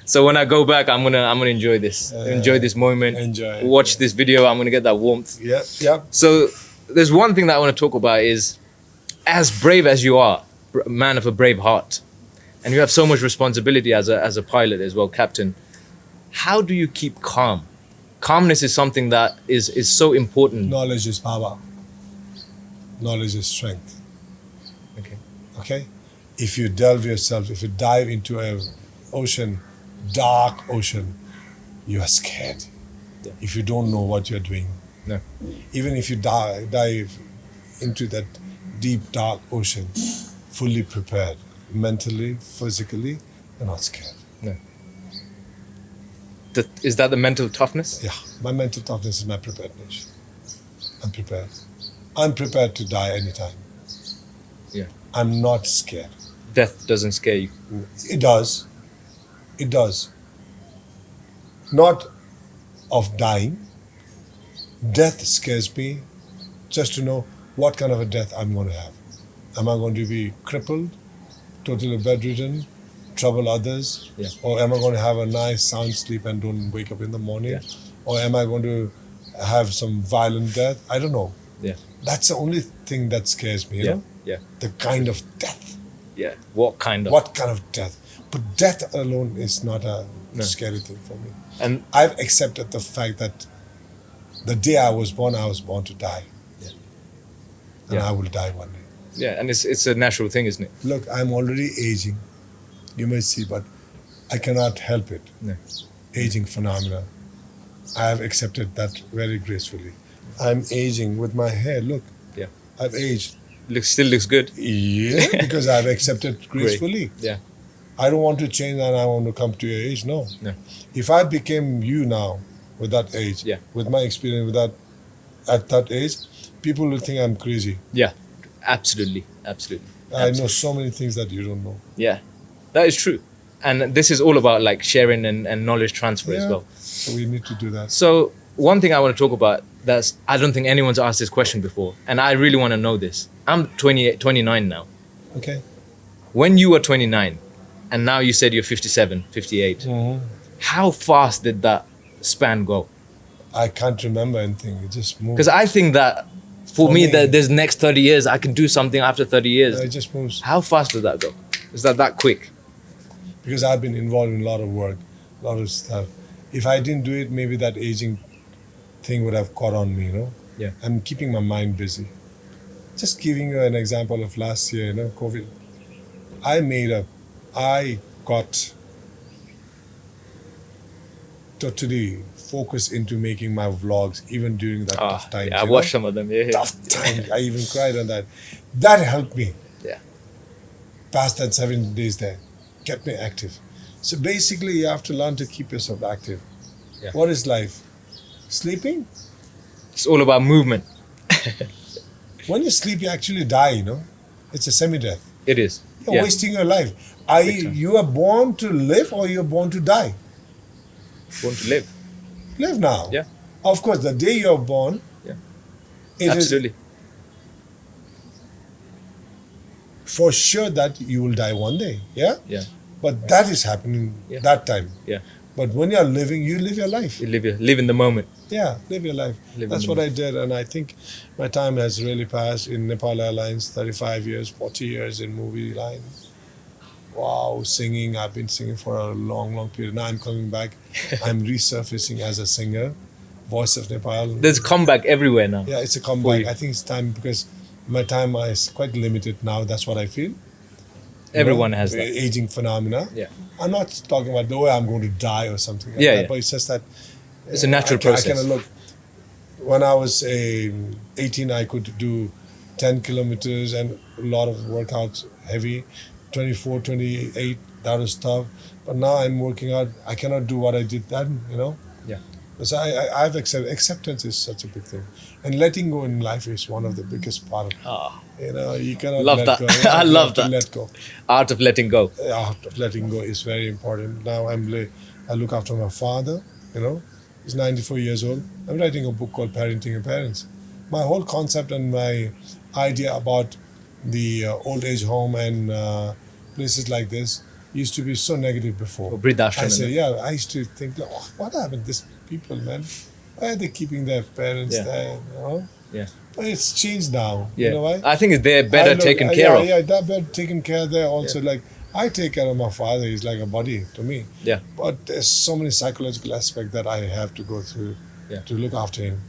So when I go back, I'm gonna enjoy this, enjoy this moment, Enjoy it, watch this video. I'm gonna get that warmth. Yeah, yeah. So there's one thing that I want to talk about is, as brave as you are, a man of a brave heart, and you have so much responsibility as a pilot as well, captain. How do you keep calm? Calmness is something that is so important. Knowledge is power. Knowledge is strength. Okay. Okay? If you delve yourself, if you dive into a ocean, dark ocean, you are scared. Yeah. If you don't know what you're doing. No. Even if you dive into that deep, dark ocean, fully prepared, mentally, physically, you're not scared. Is that the mental toughness? Yeah, my mental toughness is my preparedness. I'm prepared. I'm prepared to die anytime. Yeah. I'm not scared. Death doesn't scare you. It does. It does. Not of dying. Death scares me just to know what kind of a death I'm going to have. Am I going to be crippled, totally bedridden, trouble others? Yeah. Or am I going to have a nice sound sleep and don't wake up in the morning? Yeah. Or am I going to have some violent death? I don't know. Yeah. That's the only thing that scares me, you Yeah. know? Yeah. The kind of death. Yeah. What kind of? What kind of death? But death alone is not a No. scary thing for me. And I've accepted the fact that the day I was born to die. Yeah. And Yeah. I will die one day. yeah, and it's a natural thing, isn't it? Look, I'm already aging. You may see, but I cannot help it. No. Aging phenomena. I have accepted that very gracefully. I'm aging with my hair. Look. Yeah. I've aged. Still looks good. Yeah, because I've accepted gracefully. Yeah. I don't want to change and I want to come to your age. No. No. If I became you now with that age, Yeah. with my experience with that at that age, people will think I'm crazy. Yeah. Absolutely. Absolutely. I know so many things that you don't know. Yeah. That is true. And this is all about like sharing and knowledge transfer as Yeah. well. So we need to do that. So one thing I want to talk about that's I don't think anyone's asked this question before, and I really want to know this. I'm 29 now. Okay. When you were 29, and now you said you're 57, 58, Mm-hmm. how fast did that span go? I can't remember anything. It just moves. Because I think that for me, me- that there's next 30 years, I can do something after 30 years. It just moves. How fast does that go? Is that quick? Because I've been involved in a lot of work, a lot of stuff. If I didn't do it, maybe that aging thing would have caught on me, you know? Yeah. I'm keeping my mind busy. Just giving you an example of last year, you know, COVID. I got totally focused into making my vlogs, even during that tough times. Yeah, I you know? watched some of them. Yeah. Tough times. I even cried on that. That helped me. Yeah. Past that 7 days there. Kept me active. So basically, you have to learn to keep yourself active. Yeah. What is life? Sleeping? It's all about movement. When you sleep, you actually die, you know? It's a semi-death. It is. You're Yeah. wasting your life. Big time. You are born to live or you're born to die? Want to live. Live now. Yeah. Of course, the day you're born, Yeah. it is Absolutely. for sure that you will die one day. Yeah. Yeah. But that is happening Yeah. that time. Yeah. But when you're living, you live your life. You live in the moment. Yeah, live your life. Live That's in what the I did, and I think my time has really passed in Nepal Airlines. 35 years, 40 years in movie line. Wow, singing! I've been singing for a long, long period. Now I'm coming back. I'm resurfacing as a singer, voice of Nepal. There's comeback everywhere now. Yeah, it's a For comeback. you. I think it's time because my time is quite limited now. That's what I feel. Everyone has that. Aging phenomena. Yeah. I'm not talking about the way I'm going to die or something like Yeah, that, yeah. but it's just that It's a natural I process. kind of look. When I was 18, I could do 10 kilometers and a lot of workouts, heavy. 24, 28, that was tough. But now I'm working out. I cannot do what I did then, Yeah. So I've accepted. Acceptance is such a big thing. And letting go in life is one of the biggest part of Ah, you cannot Love let that. go. I You love have to that. let go. art of letting go. Art of letting go is very important. Now I look after my father, he's 94 years old. I'm writing a book called Parenting Your Parents. My whole concept and my idea about the old age home and places like this used to be so negative before. Or Vridashram. I say, I used to think, oh, what happened to these people, man? Why are they keeping their parents Yeah. there, Yeah. But it's changed now. Yeah. You know why? I think they're better taken care of. Yeah, that better taken care of there also. Like, I take care of my father. He's like a buddy to me. Yeah. But there's so many psychological aspects that I have to go through Yeah. to look after him.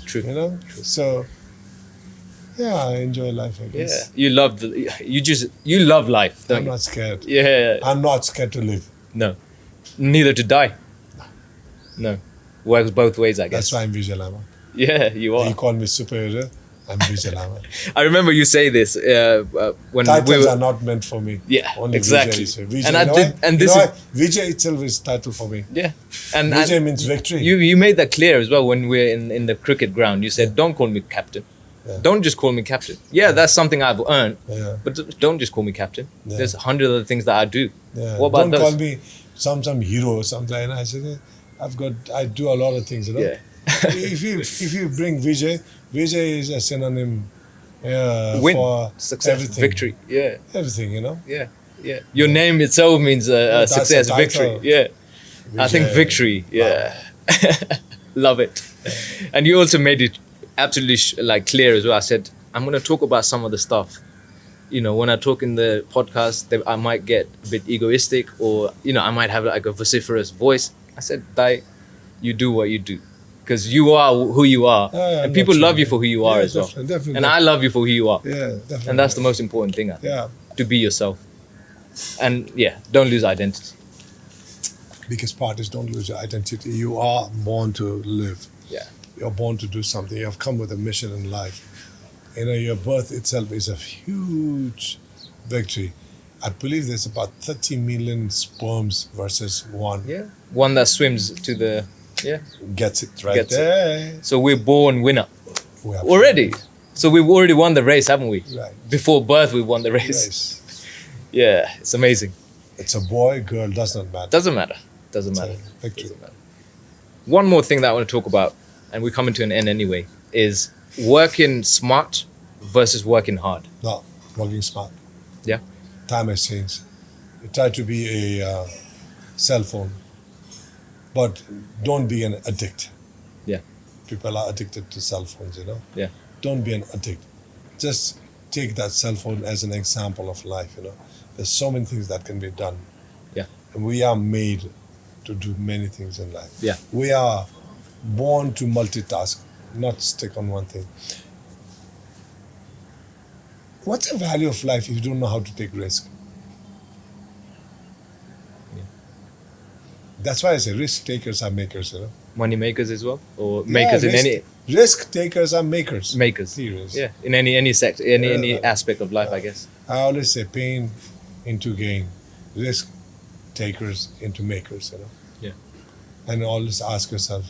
True. So, I enjoy life, I Yeah. guess. You love life, don't I'm you? not scared. Yeah. I'm not scared to live. No. Neither to die. No. Works both ways, I guess. That's why I'm Vijay Lama. Yeah, you are. You call me superhero, I'm Vijay Lama. I remember you say this when Titles we were. are not meant for me. Yeah, Only exactly. Vijay is. Vijay, And I you know did- why? and You this know is- why? Vijay itself is title for me. Yeah. And Vijay means victory. you made that clear as well when we're in the cricket ground. You said, "Don't call me captain. Yeah. Don't just call me captain." Yeah, that's something I've earned, Yeah. but don't just call me captain. Yeah. There's 100 other things that I do. Yeah. What about Don't those? call me some hero or something. And I said, I do a lot of things. Yeah. if you bring Vijay is a synonym Win, for success, everything. victory. Yeah, Everything, yeah. Your name itself means That's a success, title. victory. Yeah. I think Vijay. victory. Yeah. Love it. And you also made it absolutely clear as well. I said, I'm going to talk about some of the stuff. When I talk in the podcast, I might get a bit egoistic or, I might have like a vociferous voice. I said, Dai, you do what you do. Because you are who you are. Yeah, and people not love sure. you for who you are Yeah, as well. definitely. And I love you for who you are. Yeah, definitely. And that's the most important thing, I think. Yeah. To be yourself. And don't lose identity. Biggest part is don't lose your identity. You are born to live. Yeah. You're born to do something. You have come with a mission in life. Your birth itself is a huge victory. I believe there's about 30 million sperms versus one. Yeah. One that swims to the. Yeah. Gets it right Gets it. there. So we're born winner. We have Already. So we've already won the race, haven't we? Right. Before birth, we won the race. Race. Yeah. It's amazing. It's a boy, girl, does not matter. Doesn't matter. Doesn't It's a matter. victory. Doesn't matter. One more thing that I want to talk about, and we're coming to an end anyway, is working smart versus working hard. No, working smart. Yeah. Time has changed. You try to be a cell phone, but don't be an addict. Yeah. People are addicted to cell phones, Yeah. Don't be an addict. Just take that cell phone as an example of life, There's so many things that can be done. Yeah. And we are made to do many things in life. Yeah. We are born to multitask, not stick on one thing. What's the value of life if you don't know how to take risk? Yeah. That's why I say risk takers are makers, Money makers as well, or makers in any risk takers are makers. makers. Serious. Yeah. In any sector, any Yeah. aspect of life, I guess. I always say pain into gain, risk takers into makers, Yeah. And always ask yourself,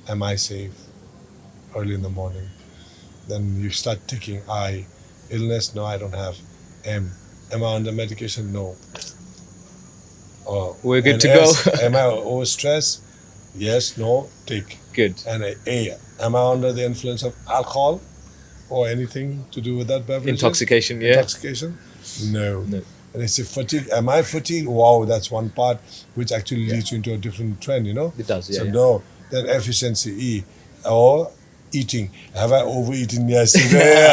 am I safe? Early in the morning. Then you start ticking I. Illness? No, I don't have. M. Am I under medication? No. We're good and to S, go. am I overstressed? Yes, no, take. Good. And A, am I under the influence of alcohol or anything to do with that beverage? Intoxication, yeah. Intoxication? No. No. And it's a fatigue. Am I fatigued? Wow, that's one part which actually Yeah. leads you into a different trend, you know? It does, yeah. So yeah. no. Then efficiency, E. Or eating. Have I overeaten yesterday?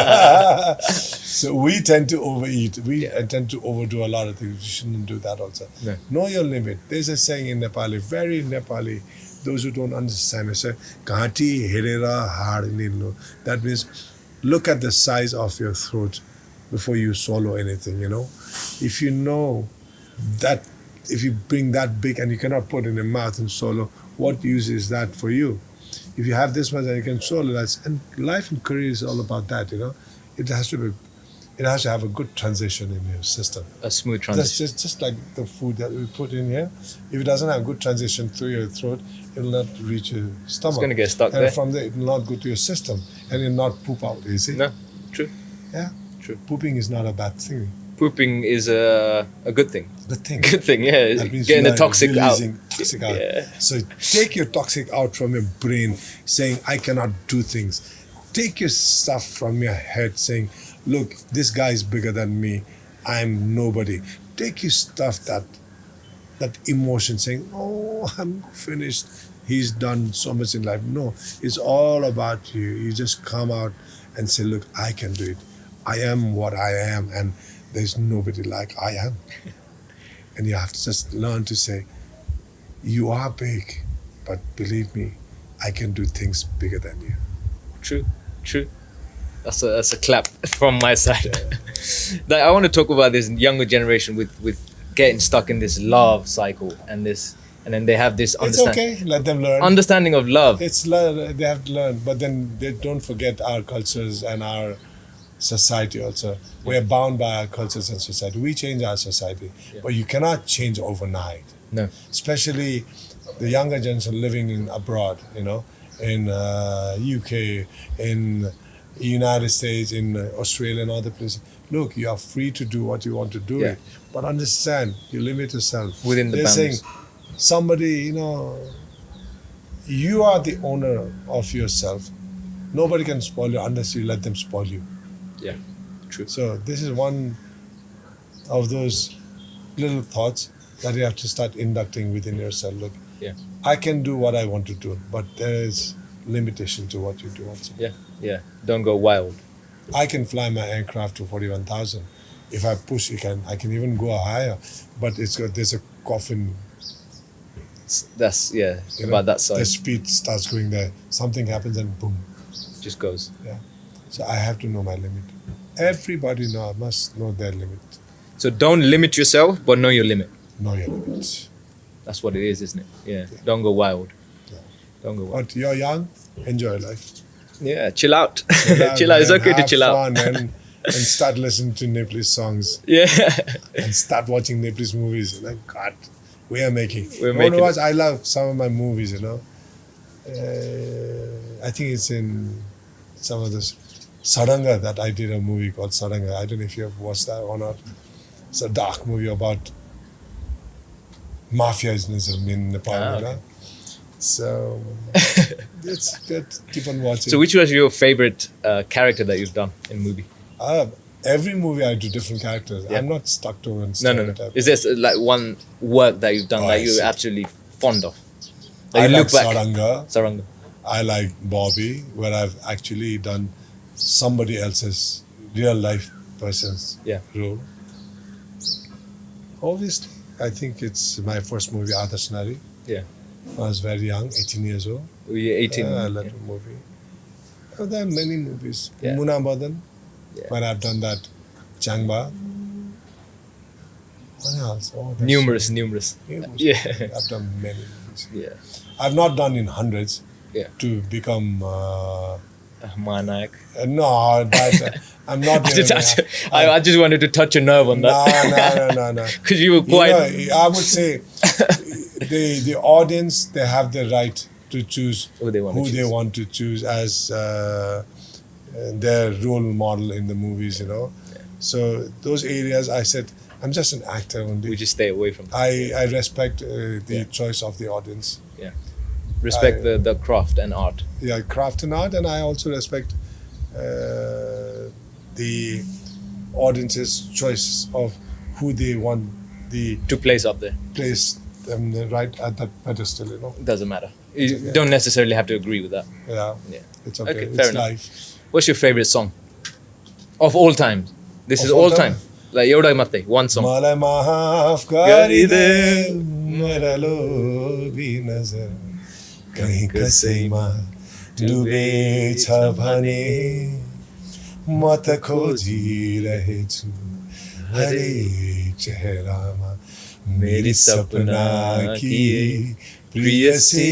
So we tend to overeat. We tend to overdo a lot of things. You shouldn't do that also. No. Know your limit. There's a saying in Nepali, very Nepali. Those who don't understand it say, "Ghati herera har nilno." That means, look at the size of your throat before you swallow anything. You know, if you know that, if you bring that big and you cannot put it in your mouth and swallow, what use is that for you? If you have this much and you can swallow that, and life and career is all about that. You know, it has to be. It has to have a good transition in your system. A smooth That's transition. just like the food that we put in here. If it doesn't have good transition through your throat, it will not reach your stomach. It's going to get stuck and there. from there, it will not go to your system, and it will not poop out. You see? No, true. Yeah. True. Pooping is not a bad thing. Pooping is a good thing. Good thing. Good thing, yeah. That means Getting you the are toxic out. releasing toxic out. Yeah. So take your toxic out from your brain, saying, I cannot do things. Take your stuff from your head, saying, look, this guy is bigger than me. I'm nobody. Take your stuff, that emotion, saying, oh, I'm finished. He's done so much in life. No, it's all about you. You just come out and say, look, I can do it. I am what I am, and there's nobody like I am. And you have to just learn to say, you are big, but believe me, I can do things bigger than you. True. That's a clap from my side. Like, I want to talk about this younger generation with getting stuck in this love cycle and then they have this It's okay, let them learn. understanding of love. It's learn. They have to learn, but then they don't forget our cultures and our society also. We're bound by our cultures and society. We change our society, but you cannot change overnight. No. Especially the younger generation living in abroad, you know, in UK, in United States, in Australia and other places. Look, you are free to do what you want to do, Yeah. but understand, you limit yourself. Within the They're boundaries. saying, somebody, you know, you are the owner of yourself. Nobody can spoil you unless you let them spoil you. Yeah. True. So this is one of those little thoughts that you have to start inducting within yourself. Look, Yeah. I can do what I want to do, but there is limitation to what you do also. Yeah. Don't go wild. I can fly my aircraft to 41,000. If I push, I can even go higher, but there's a coffin. That's You know, about that the size. speed starts going there. Something happens and boom. Just goes. So I have to know my limit. Everybody must know their limit. So don't limit yourself, but know your limit. Know your limits. That's what it is, isn't it? Yeah. Don't go wild. Yeah. Don't go wild. But you're young, enjoy life. Yeah. Chill out. Chill out. It's man, okay to have chill out. fun and start listening to Nepali songs Yeah. and start watching Nepali movies. Like, God, we are making. We're You wanna making watch? I love some of my movies, you know. I think it's in some of this Saranga that I did a movie called Saranga. I don't know if you have watched that or not. It's a dark movie about mafiaism in Nepal. Ah, You know? So it's good. Keep on watching. So which was your favorite character that you've done in a movie? Every movie I do different characters. Yeah. I'm not stuck to one No. stereotype. Is there like one work that you've done Oh, that I you're see. absolutely fond of? That I you like look back. Saranga. Saranga. I like Bobby, where I've actually done somebody else's real life person's Yeah. role. Obviously, I think it's my first movie, Adarsh. Yeah. I was very young, 18 years old. Were you 18? I love the movie. Oh, there are many movies. Yeah. Muna Badan, Yeah. where I've done that. Changba. What else? Oh, there's Numerous. numerous. Yeah. I've done many movies. Yeah. I've not done in hundreds. Yeah. To become. Manak. No, that, I'm not. I just wanted to touch a nerve on that. No. Because you were quite. You know, I would say the audience, they have the right to choose Who they want to choose. as their role model in the movies. You know, so those areas I said I'm just an actor only. We just stay away from that. I respect the choice of the audience. Yeah. Respect the craft and art. Yeah, craft and art, and I also respect the audience's choice of who they want To place up there. place them right at that pedestal. You know, It doesn't matter. You okay. don't necessarily have to agree with that. yeah, Yeah. it's okay. Okay, It's fair enough. life. What's your favorite song? Of all time. This Of is all all time? time. Like Yoda Mate, one song. मलाई माफ गरिदे मेरा लोभी नजर कहीं कसैमा डुबेछ भने म त खोजिरहेछु हरेक चेहरामा मेरी सपना की प्रियसी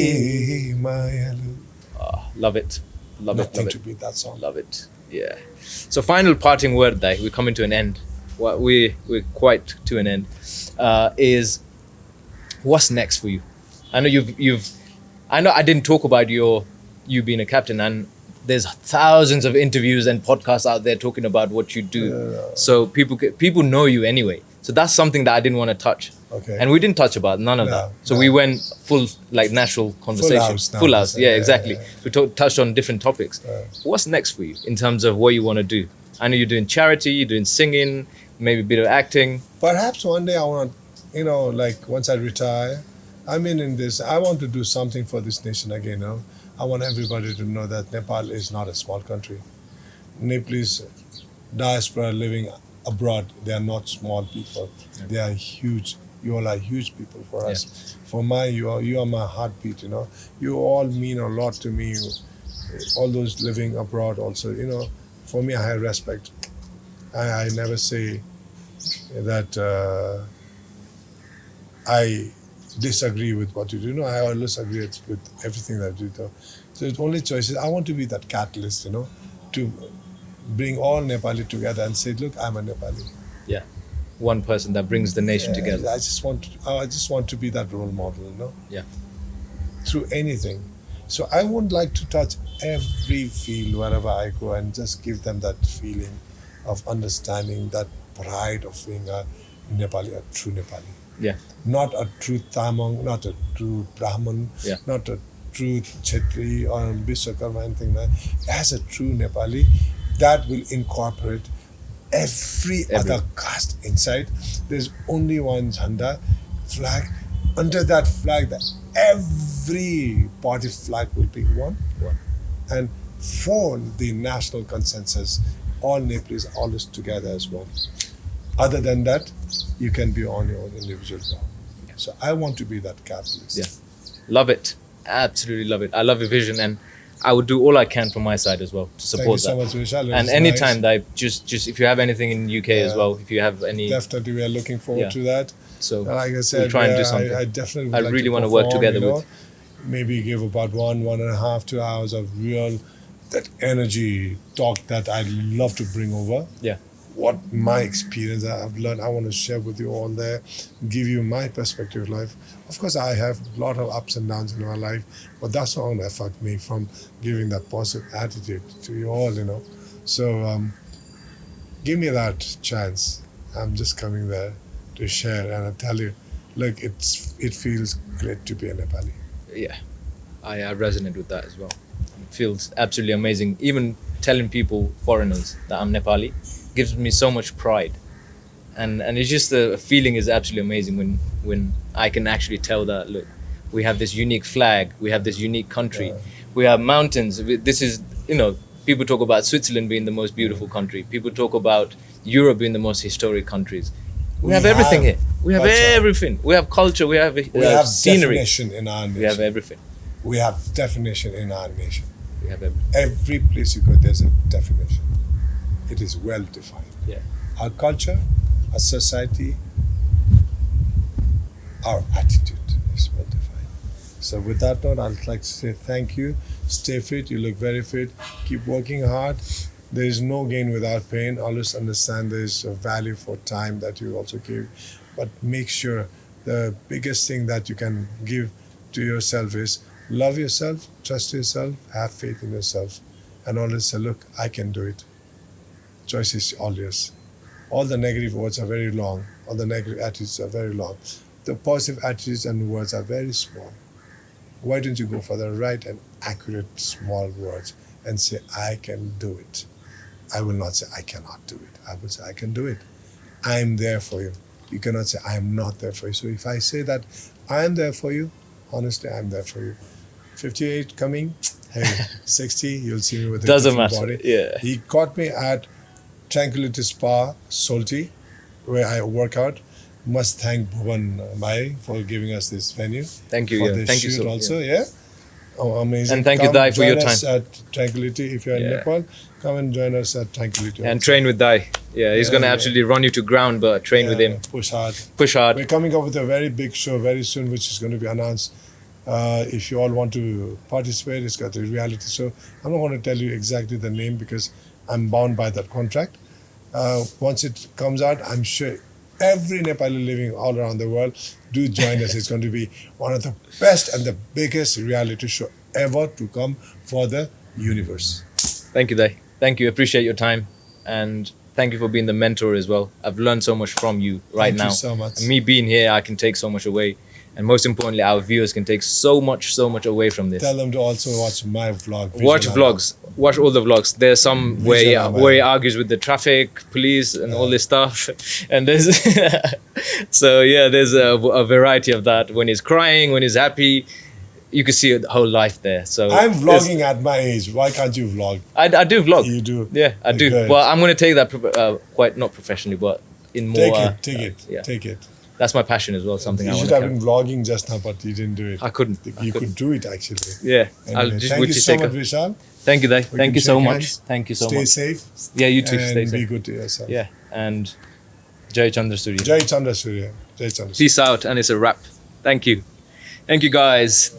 मायालु. Love it. Love it. Nothing Love to it. beat that song. Love it. Yeah. So final parting word, Dai, we're coming to an end. We're quite to an end. Is what's next for you? I know I know I didn't talk about you being a captain, and there's thousands of interviews and podcasts out there talking about what you do. So people know you anyway. So that's something that I didn't want to touch. Okay. And we didn't touch about none of that. So we went full like natural conversation. house now. Full house. Yeah, Yeah, exactly. yeah. We touched on different topics. What's next for you in terms of what you want to do? I know you're doing charity, you're doing singing, maybe a bit of acting. Perhaps one day I want to, like once I retire, I mean, in this, I want to do something for this nation again. I want everybody to know that Nepal is not a small country. Nepalese diaspora living abroad, they are not small people. They are huge. You all are huge people for us. For you are my heartbeat. You all mean a lot to me. All those living abroad also. For me, I have respect. I never say that I disagree with what you do. I always agree with everything that you do. So the only choice is I want to be that catalyst, to bring all Nepali together and say, look, I'm a Nepali. Yeah. One person that brings the nation together. I just want to be that role model, Yeah. Through anything. So I would like to touch every field wherever I go and just give them that feeling of understanding, that pride of being a Nepali, a true Nepali. Yeah. Not a true Tamang, not a true Brahman, not a true Chetri or Vishwakarma, anything like that. As a true Nepali, that will incorporate every other caste inside. There's only one Jhanda flag. Under that flag, every party flag will be one. And for the national consensus, all Nepalese are always together as one. Other than that, you can be on your own individual ground. So I want to be that catalyst. Yeah. Love it. Absolutely love it. I love your vision, and I would do all I can from my side as well to support Thank you so much, Vishal. And anytime that just if you have anything in UK as well, if you have any, definitely we are looking forward to that. So like I said, we'll try and do something. I definitely would I like really to want to work perform, together with. Maybe give about 1.5, 2 hours of real that energy talk that I'd love to bring over. Yeah. What my experience I've learned, I want to share with you all there, give you my perspective of life. Of course, I have a lot of ups and downs in my life, but that's not going to affect me from giving that positive attitude to you all, So give me that chance. I'm just coming there to share, and I tell you, look, it feels great to be a Nepali. Yeah, I resonate with that as well. It feels absolutely amazing. Even telling people, foreigners, that I'm Nepali gives me so much pride, and it's just the feeling is absolutely amazing when I can actually tell that, look, we have this unique flag, we have this unique country, we have mountains. This is, people talk about Switzerland being the most beautiful country, people talk about Europe being the most historic countries. We have everything here. We have everything. We have culture. We have scenery. Definition in our nation. We have everything. We have definition in our nation. We have everything. Every place you go, there's a definition. It is well defined. Yeah. Our culture, our society, our attitude is well defined. So with that note, I'd like to say thank you. Stay fit. You look very fit. Keep working hard. There is no gain without pain. Always understand there is a value for time that you also give. But make sure the biggest thing that you can give to yourself is love yourself, trust yourself, have faith in yourself, and always say, look, I can do it. Choice is all yours. All the negative words are very long. All the negative attitudes are very long. The positive attitudes and words are very small. Why don't you go for the right and accurate small words and say, I can do it. I will not say, I cannot do it. I will say, I can do it. I am there for you. You cannot say, I am not there for you. So if I say that, I am there for you, honestly, I am there for you. 58 coming, hey, 60, you'll see me with a Doesn't different matter. body. Yeah. He caught me at Tranquility Spa, Salty, where I work out. Must thank Bhuvan Bhai for giving us this venue. Thank you. For Yeah. this Thank you shoot so also, yeah. Oh, amazing. And thank you, Come Dai, for your join us time. at Tranquility. If you're in Yeah. Nepal, come and join us at Tranquility. And also. train with Dai. Yeah, he's Yeah, gonna yeah. absolutely run you to ground, but train with Yeah, him. Push hard. Push hard. We're coming up with a very big show very soon, which is going to be announced. If you all want to participate, it's got a reality show. I'm not going to tell you exactly the name because I'm bound by that contract. Once it comes out, I'm sure every Nepali living all around the world do join us. It's going to be one of the best and the biggest reality show ever to come for the universe. Thank you, Dai. Thank you. Appreciate your time, and thank you for being the mentor as well. I've learned so much from you right Thank now. you so much. And me being here, I can take so much away, and most importantly, our viewers can take so much away from this. Tell them to also watch my vlog. Watch Vijay Lama. vlogs. Watch all the vlogs. There's some Vijay Lama. where he argues with the traffic police and all this stuff, and there's so yeah, there's a variety of that. When he's crying, when he's happy, you can see the whole life there. So I'm there's- vlogging at my age. Why can't you vlog? I do vlog. You do. Yeah, I do. Good. Well, I'm going to take that quite not professionally, but in more. Take it. Yeah, Take it. that's my passion as well. Something You I want should to have carry. been vlogging just now, but you didn't do it. I couldn't. You could do it actually. Yeah, I'll Anyway, just thank would you just so take much, a- Vishal. Thank you, Dai. We Thank can you so shake much. hands. Thank you so Stay much. safe Yeah, you too. Stay and be safe. good to yourself. Yeah, and Jai Chandra Studio. Jai Chandra Surya. Jai Chandra Surya. Peace out, and it's a wrap. Thank you. Thank you, guys.